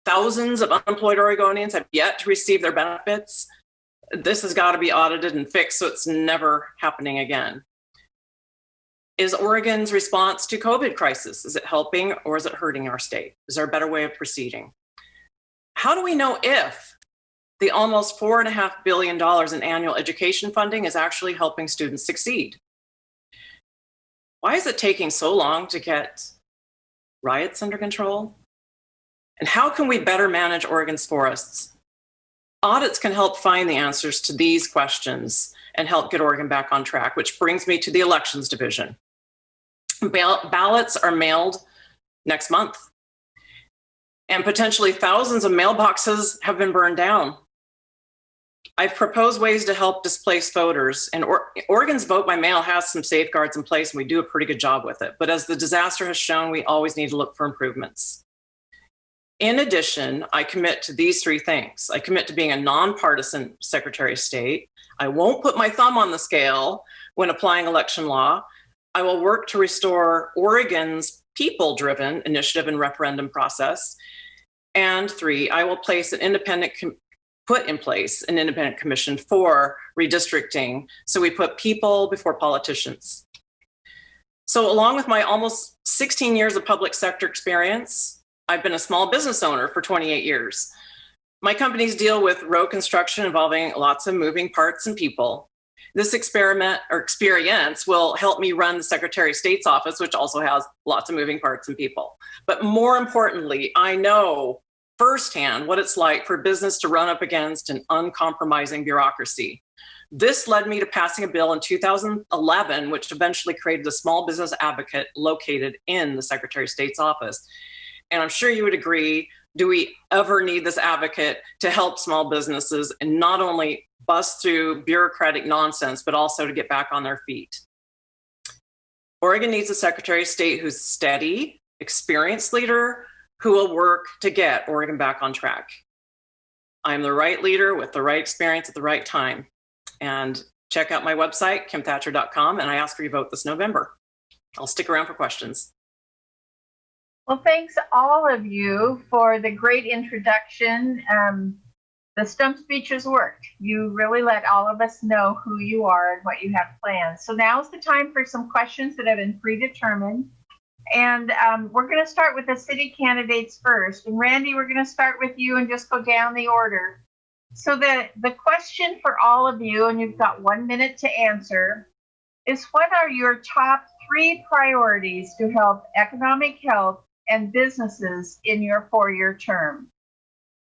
thousands of unemployed Oregonians have yet to receive their benefits? This has got to be audited and fixed so it's never happening again. Is Oregon's response to COVID crisis, is it helping or is it hurting our state? Is there a better way of proceeding? How do we know if the almost $4.5 billion in annual education funding is actually helping students succeed? Why is it taking so long to get riots under control? And how can we better manage Oregon's forests? Audits can help find the answers to these questions and help get Oregon back on track, which brings me to the elections division. Ballots are mailed next month, and potentially thousands of mailboxes have been burned down. I've proposed ways to help displaced voters, and Oregon's vote by mail has some safeguards in place, and we do a pretty good job with it. But as the disaster has shown, we always need to look for improvements. In addition, I commit to these 3 things. I commit to being a nonpartisan Secretary of State. I won't put my thumb on the scale when applying election law. I will work to restore Oregon's people-driven initiative and referendum process. And 3, I will put in place an independent commission for redistricting, so we put people before politicians. So along with my almost 16 years of public sector experience, I've been a small business owner for 28 years. My companies deal with road construction involving lots of moving parts and people. This experience will help me run the Secretary of State's office, which also has lots of moving parts and people. But more importantly, I know firsthand what it's like for business to run up against an uncompromising bureaucracy. This led me to passing a bill in 2011, which eventually created a small business advocate located in the Secretary of State's office. And I'm sure you would agree, do we ever need this advocate to help small businesses and not only bust through bureaucratic nonsense, but also to get back on their feet? Oregon needs a Secretary of State who's steady, experienced leader who will work to get Oregon back on track. I'm the right leader with the right experience at the right time. And check out my website, kimthatcher.com, and I ask for your vote this November. I'll stick around for questions. Well, thanks all of you for the great introduction. The stump speeches worked. You really let all of us know who you are and what you have planned. So now's the time for some questions that have been predetermined. And we're going to start with the city candidates first. And Randy, we're going to start with you and just go down the order. So the question for all of you, and you've got 1 minute to answer, is what are your top 3 priorities to help economic health and businesses in your 4-year term?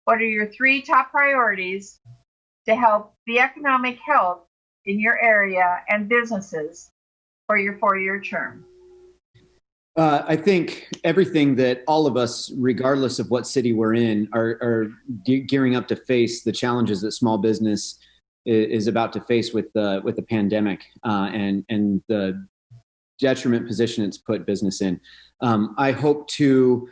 What are your 3 top priorities to help the economic health in your area and businesses for your 4-year term? I think everything that all of us, regardless of what city we're in, are gearing up to face the challenges that small business is about to face with the pandemic and the detriment position it's put business in. I hope to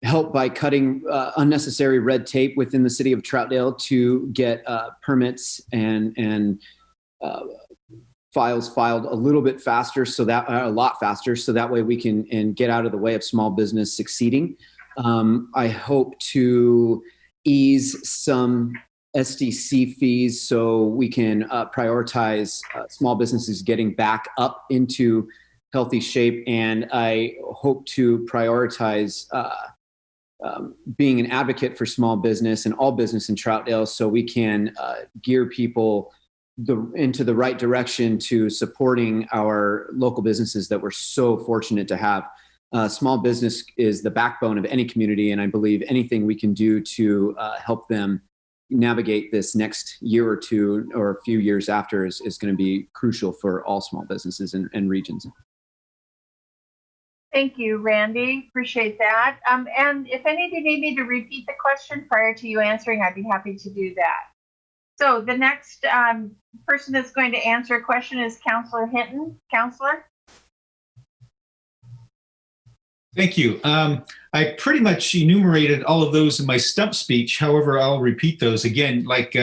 help by cutting unnecessary red tape within the city of Troutdale to get permits and files filed a little bit faster, so that a lot faster, so that way we can get out of the way of small business succeeding. I hope to ease some SDC fees so we can prioritize small businesses getting back up into healthy shape, and I hope to prioritize being an advocate for small business and all business in Troutdale, so we can gear people into the right direction to supporting our local businesses that we're so fortunate to have. Small business is the backbone of any community, and I believe anything we can do to help them navigate this next year or two or a few years after is going to be crucial for all small businesses and regions. Thank you, Randy. Appreciate that. And if any of you need me to repeat the question prior to you answering, I'd be happy to do that. So the next person that's going to answer a question is Councillor Hinton. Councillor? Thank you. I pretty much enumerated all of those in my stump speech. However, I'll repeat those again, like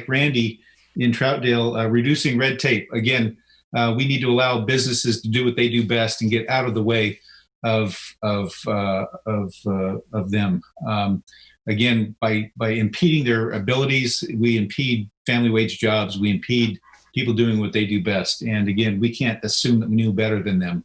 Randy in Troutdale, reducing red tape. Again, we need to allow businesses to do what they do best and get out of the way of them. Again, by impeding their abilities, we impede family wage jobs. We impede people doing what they do best. And again, we can't assume that we knew better than them.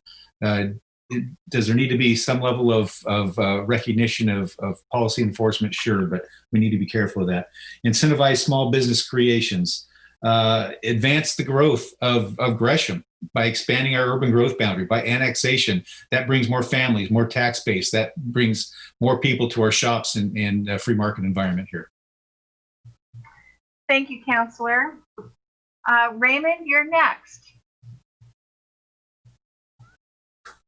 Does there need to be some level of recognition of policy enforcement? Sure, but we need to be careful of that. Incentivize small business creations. Advance the growth of Gresham by expanding our urban growth boundary, by annexation. That brings more families, more tax base. That brings more people to our shops and free market environment here. Thank you, Councillor. Raymond, you're next.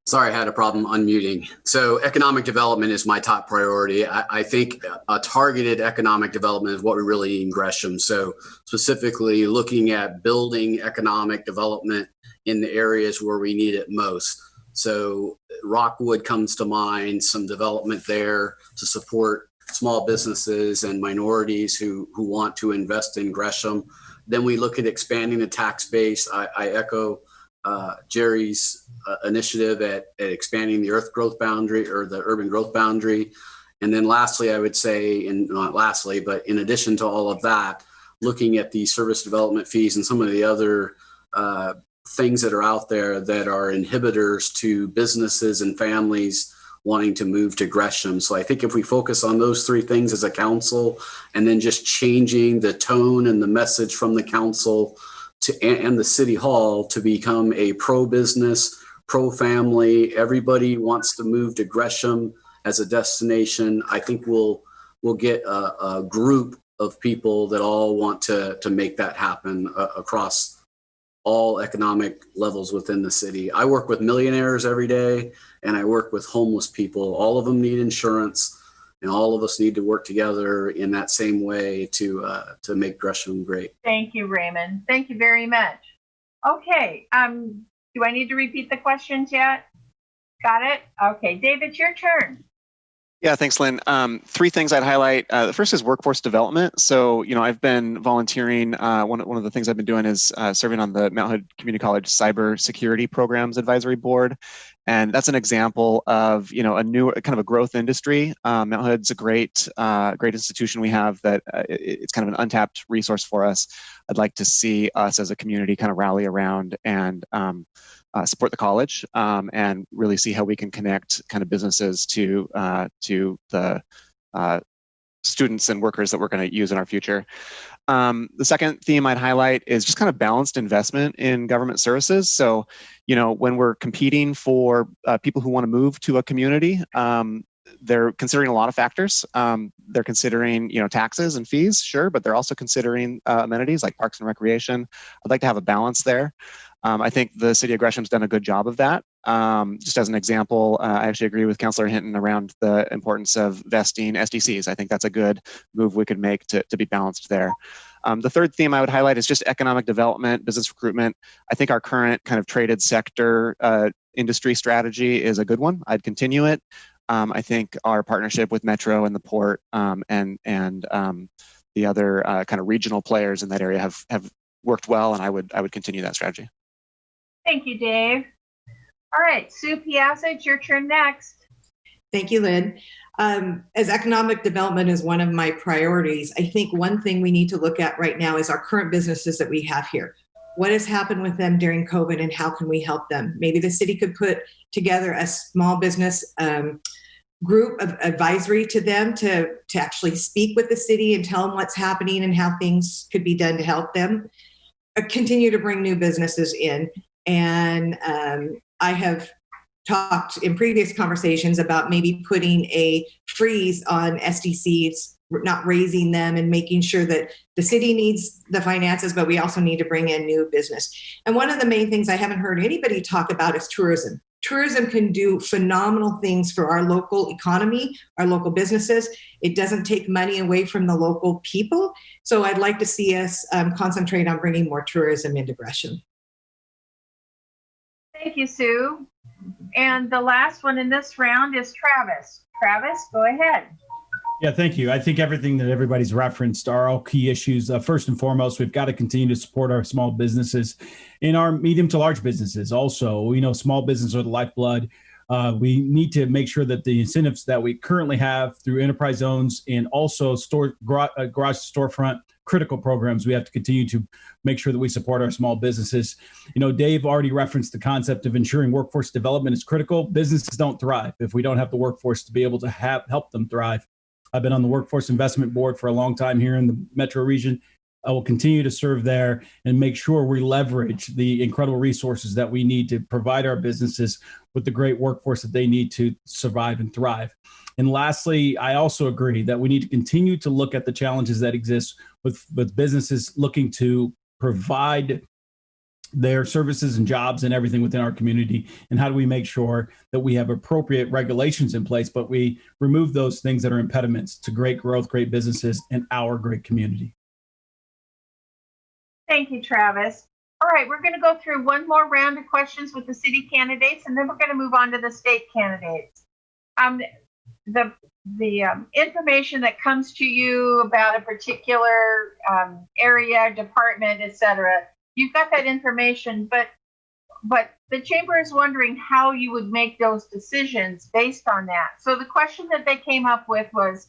Sorry, I had a problem unmuting. So economic development is my top priority. I think a targeted economic development is what we really need in Gresham. So specifically looking at building economic development in the areas where we need it most. So Rockwood comes to mind, some development there to support small businesses and minorities who want to invest in Gresham. Then we look at expanding the tax base. I echo Jerry's initiative at expanding the earth growth boundary or the urban growth boundary. And then lastly, I would say, and not lastly, but in addition to all of that, looking at the service development fees and some of the other things that are out there that are inhibitors to businesses and families wanting to move to Gresham. So I think if we focus on those three things as a council, and then just changing the tone and the message from the council and the city hall to become a pro-business, pro-family, everybody wants to move to Gresham as a destination, I think we'll get a group of people that all want to make that happen across all economic levels within the city. I work with millionaires every day, and I work with homeless people. All of them need insurance, and all of us need to work together in that same way to make Gresham great. Thank you, Raymond. Thank you very much. Okay, do I need to repeat the questions yet? Got it? Okay, David, your turn. Yeah, thanks, Lynn. Three things I'd highlight. The first is workforce development. So, I've been volunteering. One of the things I've been doing is serving on the Mount Hood Community College Cyber Security Programs Advisory Board. And that's an example of, a new kind of a growth industry. Mount Hood's a great institution we have that it's kind of an untapped resource for us. I'd like to see us as a community kind of rally around and support the college and really see how we can connect kind of businesses to the students and workers that we're going to use in our future. The second theme I'd highlight is just kind of balanced investment in government services. So, when we're competing for people who want to move to a community, they're considering a lot of factors. They're considering, taxes and fees, sure, but they're also considering amenities like parks and recreation. I'd like to have a balance there. I think the city of Gresham's done a good job of that. Just as an example, I actually agree with Councillor Hinton around the importance of vesting SDCs. I think that's a good move we could make to be balanced there. The third theme I would highlight is just economic development, business recruitment. I think our current kind of traded sector industry strategy is a good one. I'd continue it. I think our partnership with Metro and the port and the other kind of regional players in that area have worked well, and I would continue that strategy. Thank you, Dave. All right, Sue Piazza, it's your turn next. Thank you, Lynn. As economic development is one of my priorities, I think one thing we need to look at right now is our current businesses that we have here. What has happened with them during COVID and how can we help them? Maybe the city could put together a small business group of advisory to them to actually speak with the city and tell them what's happening and how things could be done to help them. Continue to bring new businesses in. And I have talked in previous conversations about maybe putting a freeze on SDCs, not raising them, and making sure that the city needs the finances, but we also need to bring in new business. And one of the main things I haven't heard anybody talk about is tourism. Tourism can do phenomenal things for our local economy, our local businesses. It doesn't take money away from the local people. So I'd like to see us concentrate on bringing more tourism into Gresham. Thank you, Sue. And the last one in this round is Travis. Travis, go ahead. Yeah, thank you. I think everything that everybody's referenced are all key issues. First and foremost, we've got to continue to support our small businesses and our medium to large businesses. Also, we know small businesses are the lifeblood. We need to make sure that the incentives that we currently have through enterprise zones and also garage storefront critical programs, we have to continue to make sure that we support our small businesses. You know, Dave already referenced the concept of ensuring workforce development is critical. Businesses don't thrive if we don't have the workforce to be able to help them thrive. I've been on the Workforce Investment Board for a long time here in the metro region. I will continue to serve there and make sure we leverage the incredible resources that we need to provide our businesses with the great workforce that they need to survive and thrive. And lastly, I also agree that we need to continue to look at the challenges that exist with businesses looking to provide their services and jobs and everything within our community. And how do we make sure that we have appropriate regulations in place, but we remove those things that are impediments to great growth, great businesses, and our great community. Thank you, Travis. All right, we're going to go through one more round of questions with the city candidates, and then we're going to move on to the state candidates. The information that comes to you about a particular area, department, etc., you've got that information, but the chamber is wondering how you would make those decisions based on that. So the question that they came up with was,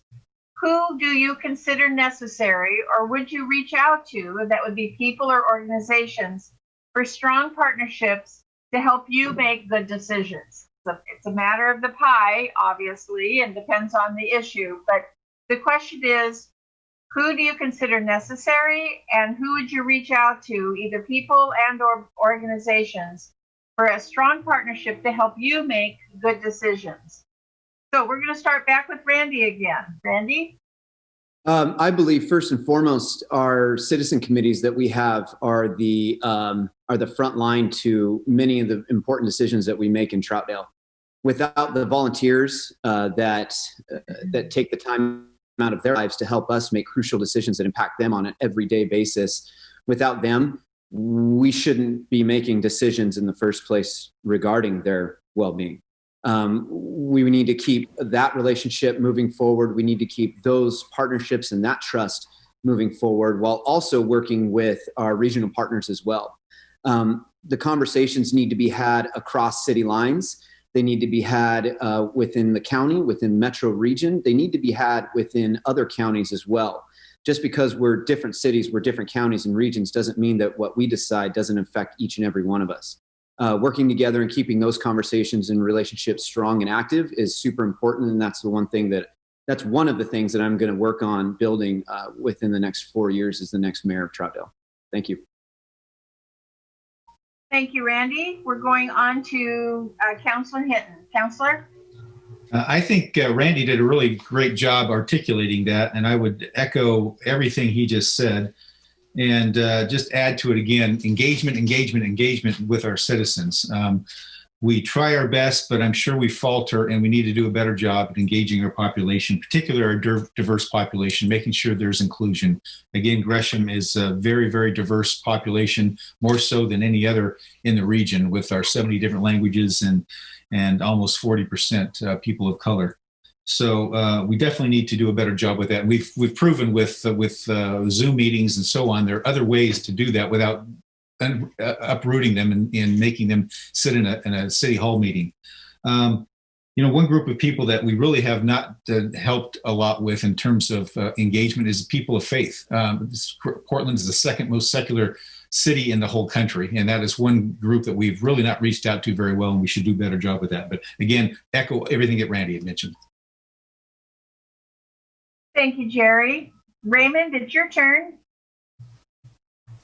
who do you consider necessary, or would you reach out to, that would be people or organizations, for strong partnerships to help you make good decisions? So it's a matter of the pie, obviously, and depends on the issue. But the question is, who do you consider necessary, and who would you reach out to, either people and or organizations, for a strong partnership to help you make good decisions? So we're going to start back with Randy again. Randy? I believe first and foremost, our citizen committees that we have are the front line to many of the important decisions that we make in Troutdale. Without the volunteers that take the time out of their lives to help us make crucial decisions that impact them on an everyday basis, without them, we shouldn't be making decisions in the first place regarding their well-being. We need to keep that relationship moving forward. We need to keep those partnerships and that trust moving forward, while also working with our regional partners as well. The conversations need to be had across city lines. They need to be had within the county, within metro region. They need to be had within other counties as well. Just because we're different cities, we're different counties and regions, doesn't mean that what we decide doesn't affect each and every one of us. Working together and keeping those conversations and relationships strong and active is super important. And that's the one thing that's one of the things that I'm going to work on building within the next 4 years as the next mayor of Troutdale. Thank you. Thank you, Randy. We're going on to Councillor Hinton. Councillor? I think Randy did a really great job articulating that, and I would echo everything he just said. And just add to it again, engagement with our citizens. we try our best, but I'm sure we falter, and we need to do a better job at engaging our population, particularly our diverse population, making sure there's inclusion. Again, Gresham is a very, very diverse population, more so than any other in the region, with our 70 different languages and almost 40% people of color. So we definitely need to do a better job with that. We've proven with Zoom meetings and so on, there are other ways to do that without uprooting them and making them sit in a city hall meeting. One group of people that we really have not helped a lot with in terms of engagement is people of faith. Portland is the second most secular city in the whole country, and that is one group that we've really not reached out to very well, and we should do a better job with that. But again, echo everything that Randy had mentioned. Thank you, Jerry. Raymond, it's your turn.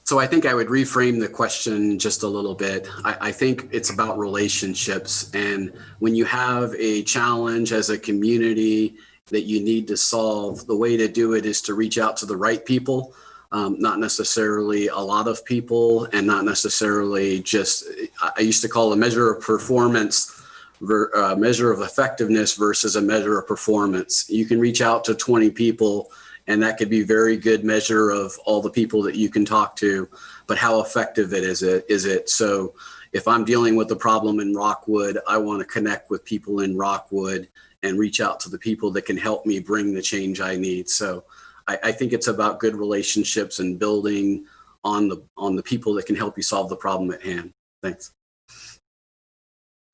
So I think I would reframe the question just a little bit. I think it's about relationships. And when you have a challenge as a community that you need to solve, the way to do it is to reach out to the right people, not necessarily a lot of people, and not necessarily just, I used to call a measure of performance, a measure of effectiveness versus a measure of performance. You can reach out to 20 people, and that could be a very good measure of all the people that you can talk to, but how effective is it? So if I'm dealing with a problem in Rockwood, I want to connect with people in Rockwood and reach out to the people that can help me bring the change I need. So I think it's about good relationships and building on the people that can help you solve the problem at hand. Thanks.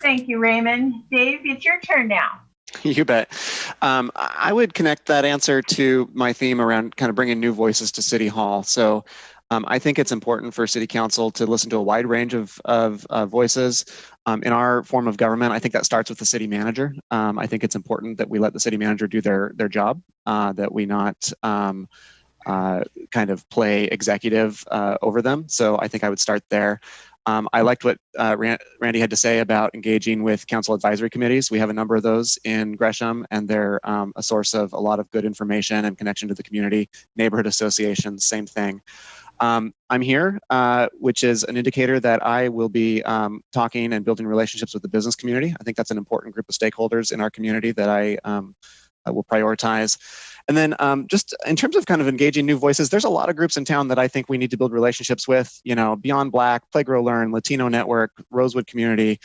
Thank you, Raymond. Dave, it's your turn now. You bet. I would connect that answer to my theme around kind of bringing new voices to City Hall. So I think it's important for City Council to listen to a wide range of voices. In our form of government, I think that starts with the city manager. I think it's important that we let the city manager do their job, that we not kind of play executive over them. So I think I would start there. I liked what Randy had to say about engaging with council advisory committees. We have a number of those in Gresham, and they're a source of a lot of good information and connection to the community. Neighborhood associations, same thing. I'm here, which is an indicator that I will be talking and building relationships with the business community. I think that's an important group of stakeholders in our community that I will prioritize. And then just in terms of kind of engaging new voices, there's a lot of groups in town that I think we need to build relationships with, Beyond Black, Play, Grow, Learn, Latino Network, Rosewood Community.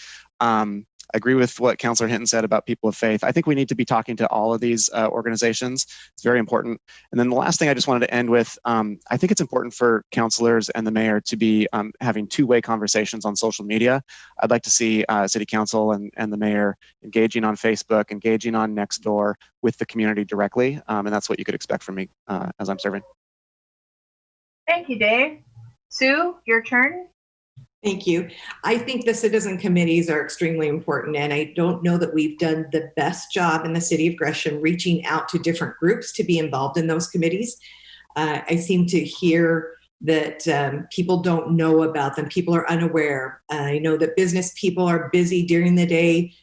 I agree with what Councilor Hinton said about people of faith. I think we need to be talking to all of these organizations. It's very important. And then the last thing I just wanted to end with, I think it's important for councilors and the mayor to be having two-way conversations on social media. I'd like to see City Council and the mayor engaging on Facebook, engaging on Nextdoor with the community directly. And that's what you could expect from me as I'm serving. Thank you, Dave. Sue, your turn. Thank you. I think the citizen committees are extremely important, and I don't know that we've done the best job in the city of Gresham reaching out to different groups to be involved in those committees. I seem to hear that people don't know about them. People are unaware. I know that business people are busy during the day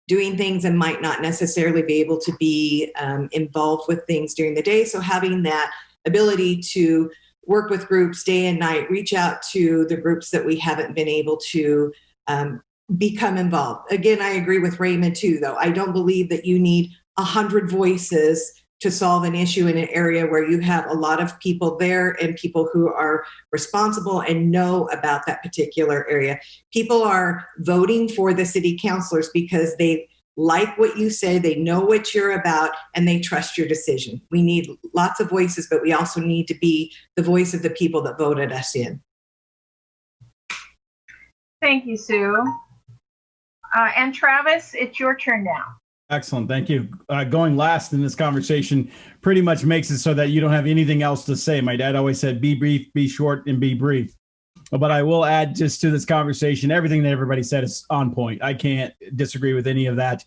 doing things and might not necessarily be able to be involved with things during the day. So having that ability to work with groups day and night, reach out to the groups that we haven't been able to become involved. Again, I agree with Raymond too, though. I don't believe that you need 100 voices to solve an issue in an area where you have a lot of people there and people who are responsible and know about that particular area. People are voting for the city councilors because they like what you say, they know what you're about, and they trust your decision. We need lots of voices, but we also need to be the voice of the people that voted us in. Thank you, Sue. And Travis, it's your turn now. Excellent. Thank you. Going last in this conversation pretty much makes it so that you don't have anything else to say. My dad always said, be brief, be short, and be brief. But I will add just to this conversation, everything that everybody said is on point. I can't disagree with any of that.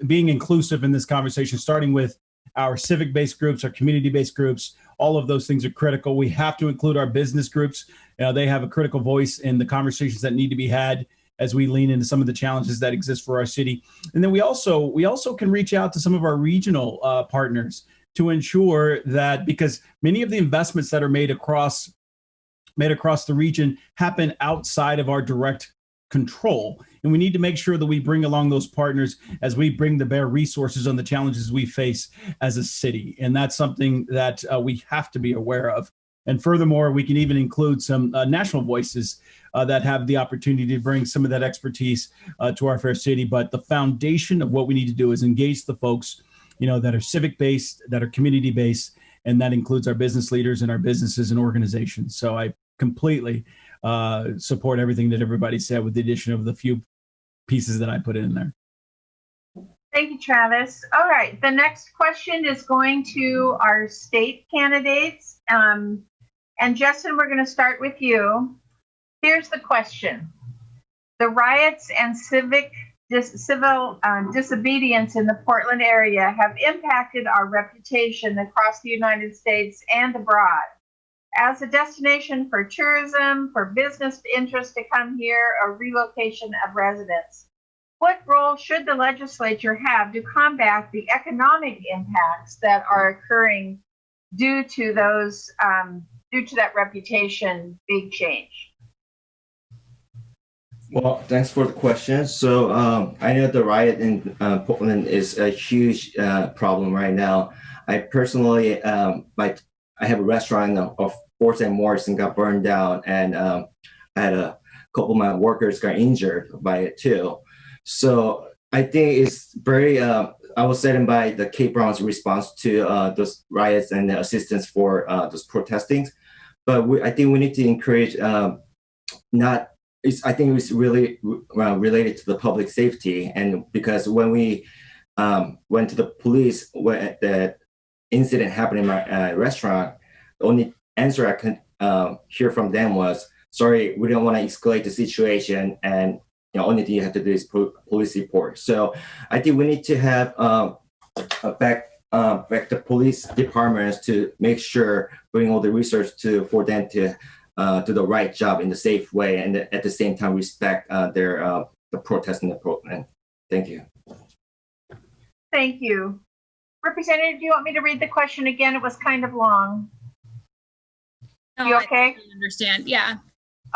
Being inclusive in this conversation, starting with our civic-based groups, our community-based groups, all of those things are critical. We have to include our business groups. They have a critical voice in the conversations that need to be had as we lean into some of the challenges that exist for our city. And then we also can reach out to some of our regional partners to ensure that, because many of the investments that are made across the region happen outside of our direct control. And we need to make sure that we bring along those partners as we bring to bear resources on the challenges we face as a city. And that's something that we have to be aware of. And furthermore, we can even include some national voices that have the opportunity to bring some of that expertise to our fair city. But the foundation of what we need to do is engage the folks, that are civic based, that are community based, and that includes our business leaders and our businesses and organizations. So I completely support everything that everybody said, with the addition of the few pieces that I put in there. Thank you, Travis. All right, the next question is going to our state candidates. And Justin, we're going to start with you. Here's the question. The riots and civil disobedience in the Portland area have impacted our reputation across the United States and abroad. As a destination for tourism, for business interests to come here, or relocation of residents, what role should the legislature have to combat the economic impacts that are occurring due to those, due to that reputation big change? Well, thanks for the question. So I know the riot in Portland is a huge problem right now. I personally, I have a restaurant of Fort St. Morris and got burned down, and I had a couple of my workers got injured by it too. So I think it's very, I was saddened by the Kate Brown's response to those riots and the assistance for those protesting. But I think we need to encourage I think it's really related to the public safety. And because when we went to the police when the incident happened in my restaurant, the only answer I could hear from them was, sorry, we don't want to escalate the situation, and only thing you have to do is police report. So I think we need to have back the police departments to make sure, bring all the research for them to do the right job in the safe way, and at the same time respect the protest in the Portland. Thank you. Thank you. Representative, do you want me to read the question again? It was kind of long. No, You okay? I understand. Yeah.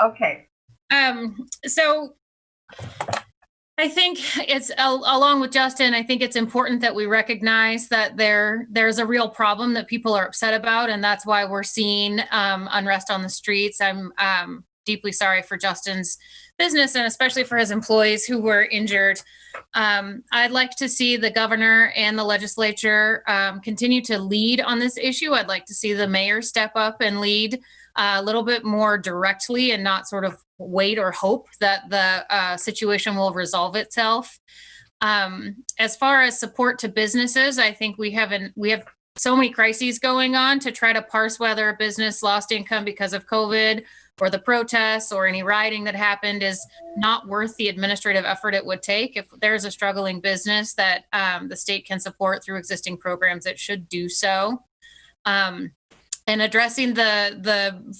Okay. So I think it's along with Justin, I think it's important that we recognize that there's a real problem that people are upset about, and that's why we're seeing unrest on the streets. I'm deeply sorry for Justin's business, and especially for his employees who were injured. I'd like to see the governor and the legislature continue to lead on this issue. I'd like to see the mayor step up and lead a little bit more directly, and not sort of wait or hope that the situation will resolve itself. As far as support to businesses, I think we have so many crises going on to try to parse whether a business lost income because of COVID or the protests or any rioting that happened is not worth the administrative effort it would take. If there's a struggling business that the state can support through existing programs, it should do so. And addressing the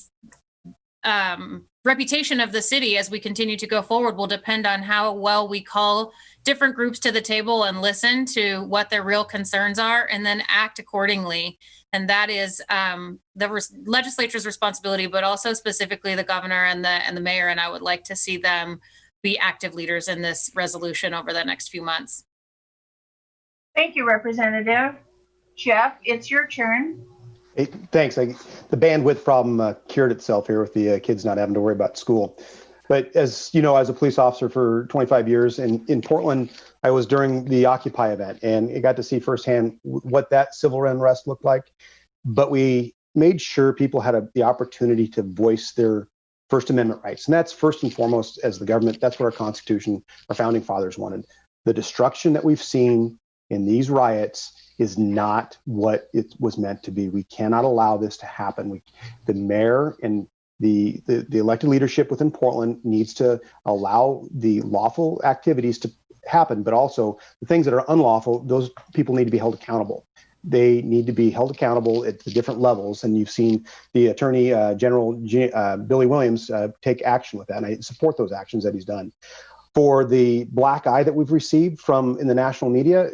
reputation of the city as we continue to go forward will depend on how well we call different groups to the table and listen to what their real concerns are, and then act accordingly. And that is the legislature's responsibility, but also specifically the governor and the mayor. And I would like to see them be active leaders in this resolution over the next few months. Thank you, Representative. Jeff, it's your turn. Hey, thanks. The bandwidth problem cured itself here with the kids not having to worry about school. But as you know, as a police officer for 25 years in Portland, I was during the Occupy event, and I got to see firsthand what that civil unrest looked like. But we made sure people had the opportunity to voice their First Amendment rights. And that's first and foremost, as the government, that's what our Constitution, our founding fathers wanted. The destruction that we've seen in these riots is not what it was meant to be. We cannot allow this to happen. The mayor and the elected leadership within Portland needs to allow the lawful activities to happen, but also the things that are unlawful, those people need to be held accountable. They need to be held accountable at the different levels. And you've seen the Attorney General, Billy Williams, take action with that. And I support those actions that he's done. For the black eye that we've received from in the national media,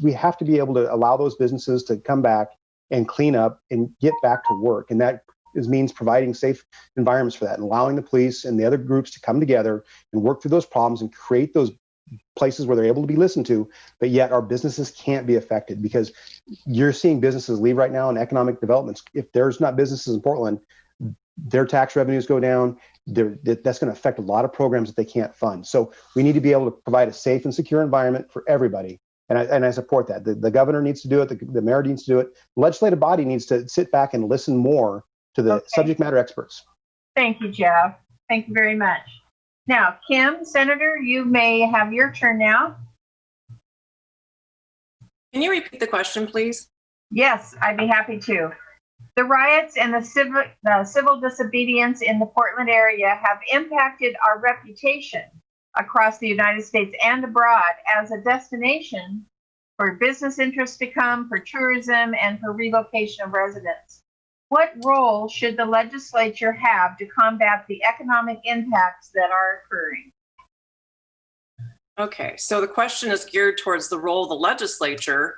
we have to be able to allow those businesses to come back and clean up and get back to work. And that means providing safe environments for that and allowing the police and the other groups to come together and work through those problems and create those places where they're able to be listened to, but yet our businesses can't be affected, because you're seeing businesses leave right now in economic developments. If there's not businesses in Portland, their tax revenues go down. That's going to affect a lot of programs that they can't fund. So we need to be able to provide a safe and secure environment for everybody. And I support that. The governor needs to do it. The mayor needs to do it. The legislative body needs to sit back and listen more to the subject matter experts. Thank you, Jeff. Thank you very much. Now, Kim, Senator, you may have your turn now. Can you repeat the question, please? Yes, I'd be happy to. The riots and the civil disobedience in the Portland area have impacted our reputation across the United States and abroad as a destination for business interests to come, for tourism, and for relocation of residents. What role should the legislature have to combat the economic impacts that are occurring? Okay, so the question is geared towards the role of the legislature,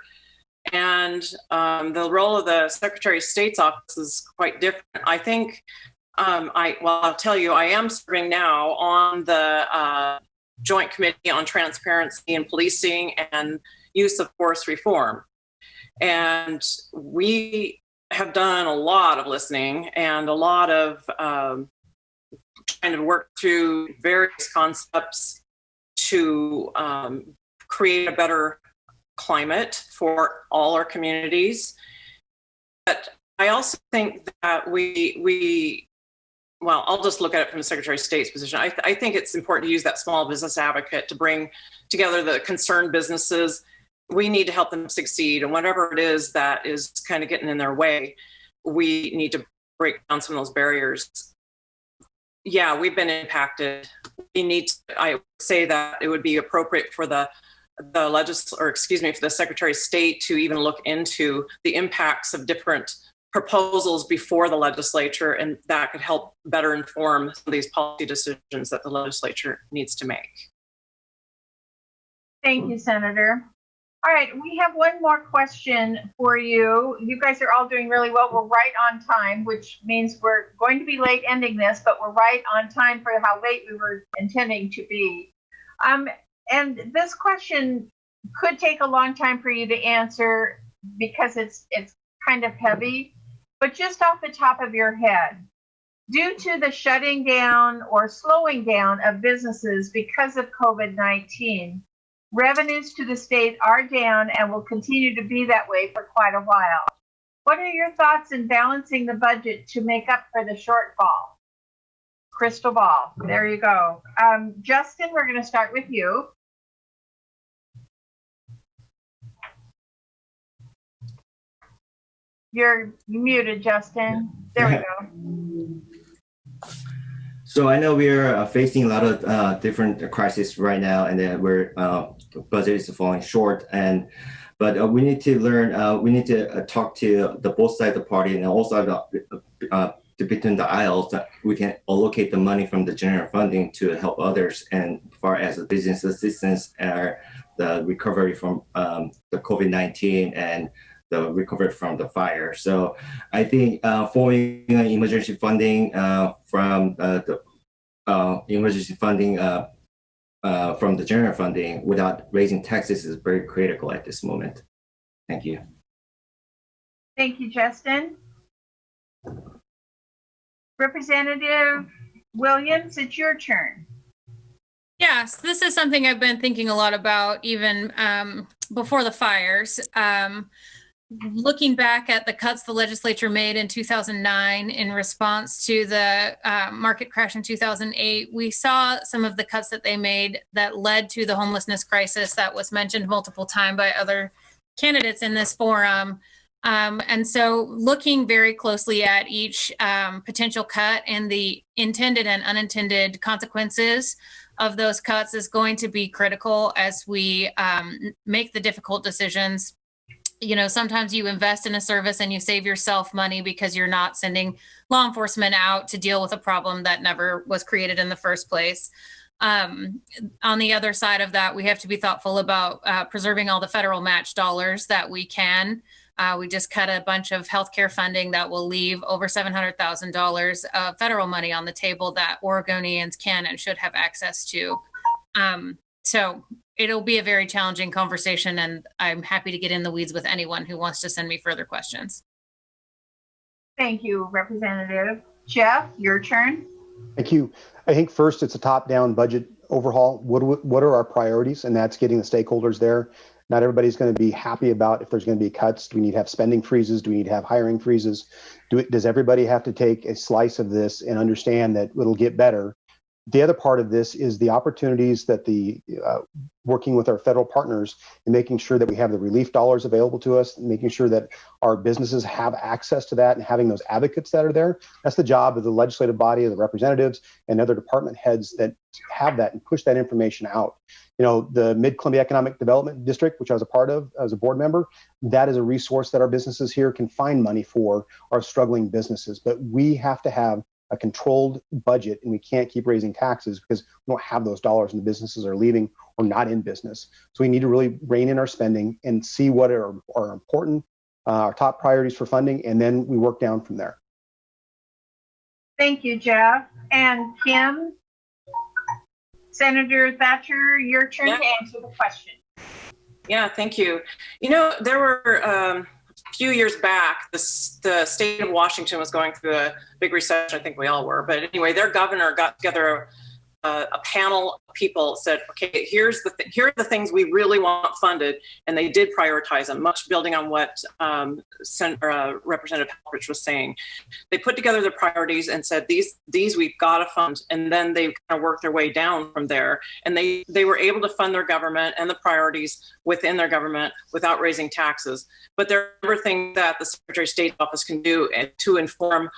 and the role of the Secretary of State's office is quite different. I think, I'll tell you, I am serving now on the Joint Committee on Transparency in Policing and Use of Force Reform. And we have done a lot of listening and a lot of trying to work through various concepts to create a better climate for all our communities. But I also think that well, I'll just look at it from the Secretary of State's position. I think it's important to use that small business advocate to bring together the concerned businesses. We need to help them succeed, and whatever it is that is kind of getting in their way, we need to break down some of those barriers. Yeah, we've been impacted. I would say that it would be appropriate for for the Secretary of State to even look into the impacts of different proposals before the legislature, and that could help better inform some of these policy decisions that the legislature needs to make. Thank you, Senator. All right, we have one more question for you. You guys are all doing really well. We're right on time, which means we're going to be late ending this, but we're right on time for how late we were intending to be. And this question could take a long time for you to answer because it's kind of heavy, but just off the top of your head, due to the shutting down or slowing down of businesses because of COVID-19, revenues to the state are down and will continue to be that way for quite a while. What are your thoughts in balancing the budget to make up for the shortfall? Crystal ball. There you go. Justin, we're going to start with you. You're muted, Justin. There we go. So I know we are facing a lot of different crises right now, and then the budget is falling short. But we need to learn. We need to talk to the both sides of the party, and also between the aisles, that we can allocate the money from the general funding to help others. And as far as the business assistance, the recovery from the COVID-19 and the recovery from the fire. So I think forming emergency funding from the general funding without raising taxes is very critical at this moment. Thank you. Thank you, Justin. Representative Williams, it's your turn. Yes, this is something I've been thinking a lot about even before the fires. Looking back at the cuts the legislature made in 2009 in response to the market crash in 2008, we saw some of the cuts that they made that led to the homelessness crisis that was mentioned multiple times by other candidates in this forum. And so looking very closely at each potential cut and the intended and unintended consequences of those cuts is going to be critical as we make the difficult decisions. You know, sometimes you invest in a service and you save yourself money because you're not sending law enforcement out to deal with a problem that never was created in the first place. On the other side of that, we have to be thoughtful about preserving all the federal match dollars that we can We just cut a bunch of healthcare funding that will leave over $700,000 of federal money on the table that Oregonians can and should have access to. So it'll be a very challenging conversation, and I'm happy to get in the weeds with anyone who wants to send me further questions. Thank you, Representative. Jeff, your turn. Thank you. I think first it's a top-down budget overhaul. What are our priorities? And that's getting the stakeholders there. Not everybody's going to be happy about if there's going to be cuts. Do we need to have spending freezes? Do we need to have hiring freezes? Does everybody have to take a slice of this and understand that it'll get better? The other part of this is the opportunities that working with our federal partners and making sure that we have the relief dollars available to us, and making sure that our businesses have access to that, and having those advocates that are there. That's the job of the legislative body, of the representatives, and other department heads that have that and push that information out. You know, the Mid-Columbia Economic Development District, which I was a part of as a board member, that is a resource that our businesses here can find money for our struggling businesses. But we have to have a controlled budget, and we can't keep raising taxes because we don't have those dollars and the businesses are leaving or not in business. So we need to really rein in our spending and see what are important, our top priorities for funding, and then we work down from there. Thank you, Jeff. And Kim, Senator Thatcher, your turn to answer the question. Yeah, thank you. You know, there were a few years back, the state of Washington was going through a big recession. I think we all were. But anyway, their governor got together a panel of people, said, okay, here are the things we really want funded. And they did prioritize them, much building on what Representative Helfrich was saying. They put together the priorities and said, these we've got to fund. And then they kind of worked their way down from there. And they were able to fund their government and the priorities within their government without raising taxes. But there are other things that the Secretary of State's office can do to inform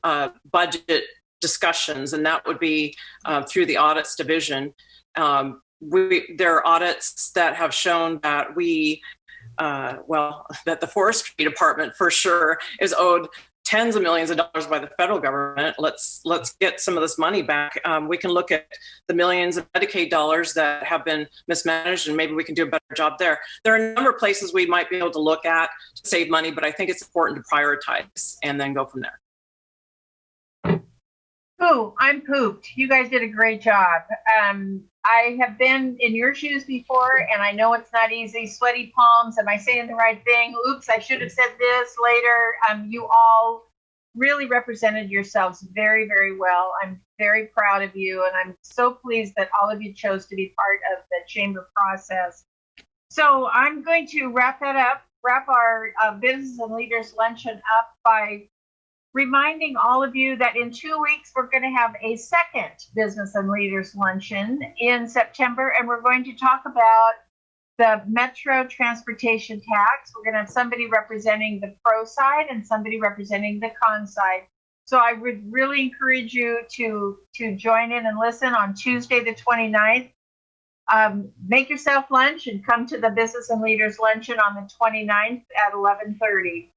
budget discussions, and that would be through the audits division. There are audits that have shown that that the forestry department for sure is owed tens of millions of dollars by the federal government. Let's get some of this money back. We can look at the millions of Medicaid dollars that have been mismanaged, and maybe we can do a better job there. There are a number of places we might be able to look at to save money, but I think it's important to prioritize and then go from there. Ooh, I'm pooped. You guys did a great job. I have been in your shoes before, and I know it's not easy. Sweaty palms. Am I saying the right thing? Oops, I should have said this later. You all really represented yourselves very, very well. I'm very proud of you, and I'm so pleased that all of you chose to be part of the chamber process. So I'm going to wrap our Business and Leaders Luncheon up by reminding all of you that in 2 weeks, we're going to have a second Business and Leaders Luncheon in September, and we're going to talk about the Metro Transportation Tax. We're going to have somebody representing the pro side and somebody representing the con side. So I would really encourage you to join in and listen on Tuesday, the 29th. Make yourself lunch and come to the Business and Leaders Luncheon on the 29th at 11:30.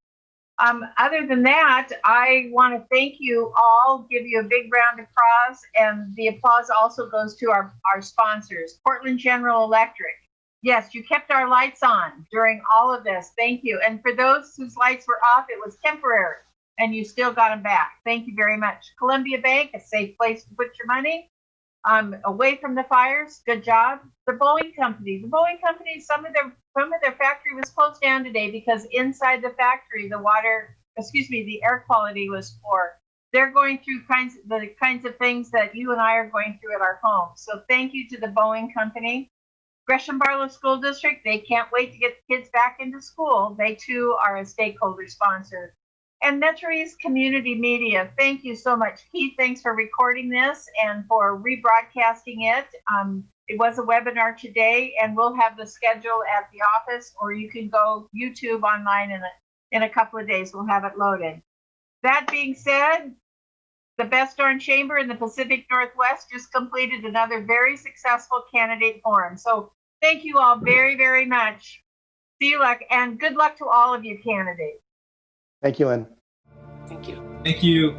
Other than that, I want to thank you all, give you a big round of applause, and the applause also goes to our sponsors. Portland General Electric. Yes, you kept our lights on during all of this. Thank you. And for those whose lights were off, it was temporary, and you still got them back. Thank you very much. Columbia Bank, a safe place to put your money. Away from the fires. Good job. The Boeing Company. The Boeing Company, some of their factory was closed down today because inside the factory, the air quality was poor. They're going through the kinds of things that you and I are going through at our homes. So thank you to the Boeing Company. Gresham Barlow School District, they can't wait to get the kids back into school. They too are a stakeholder sponsor. And MetroEast Community Media, thank you so much. Keith, thanks for recording this and for rebroadcasting it. It was a webinar today, and we'll have the schedule at the office, or you can go YouTube online in a couple of days. We'll have it loaded. That being said, the Best Darn Chamber in the Pacific Northwest just completed another very successful candidate forum. So thank you all very, very much. See you luck, and good luck to all of you candidates. Thank you, Lynn. Thank you. Thank you.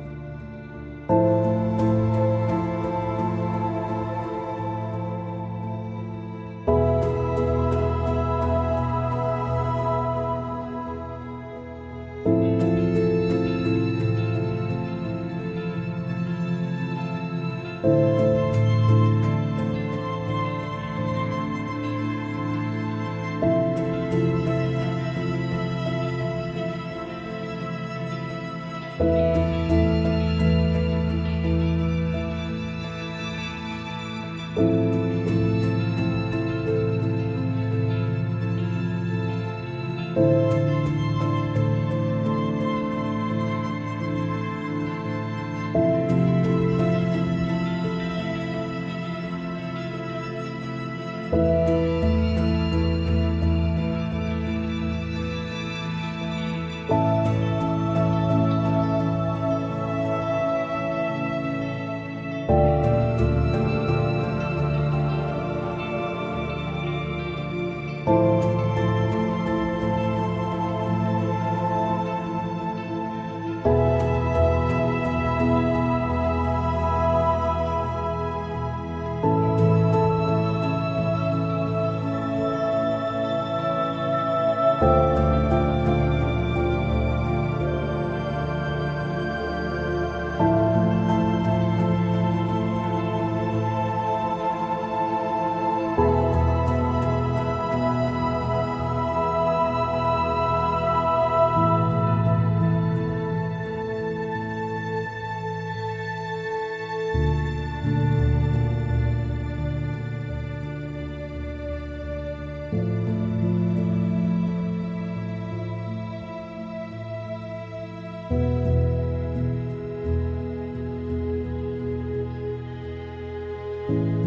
you.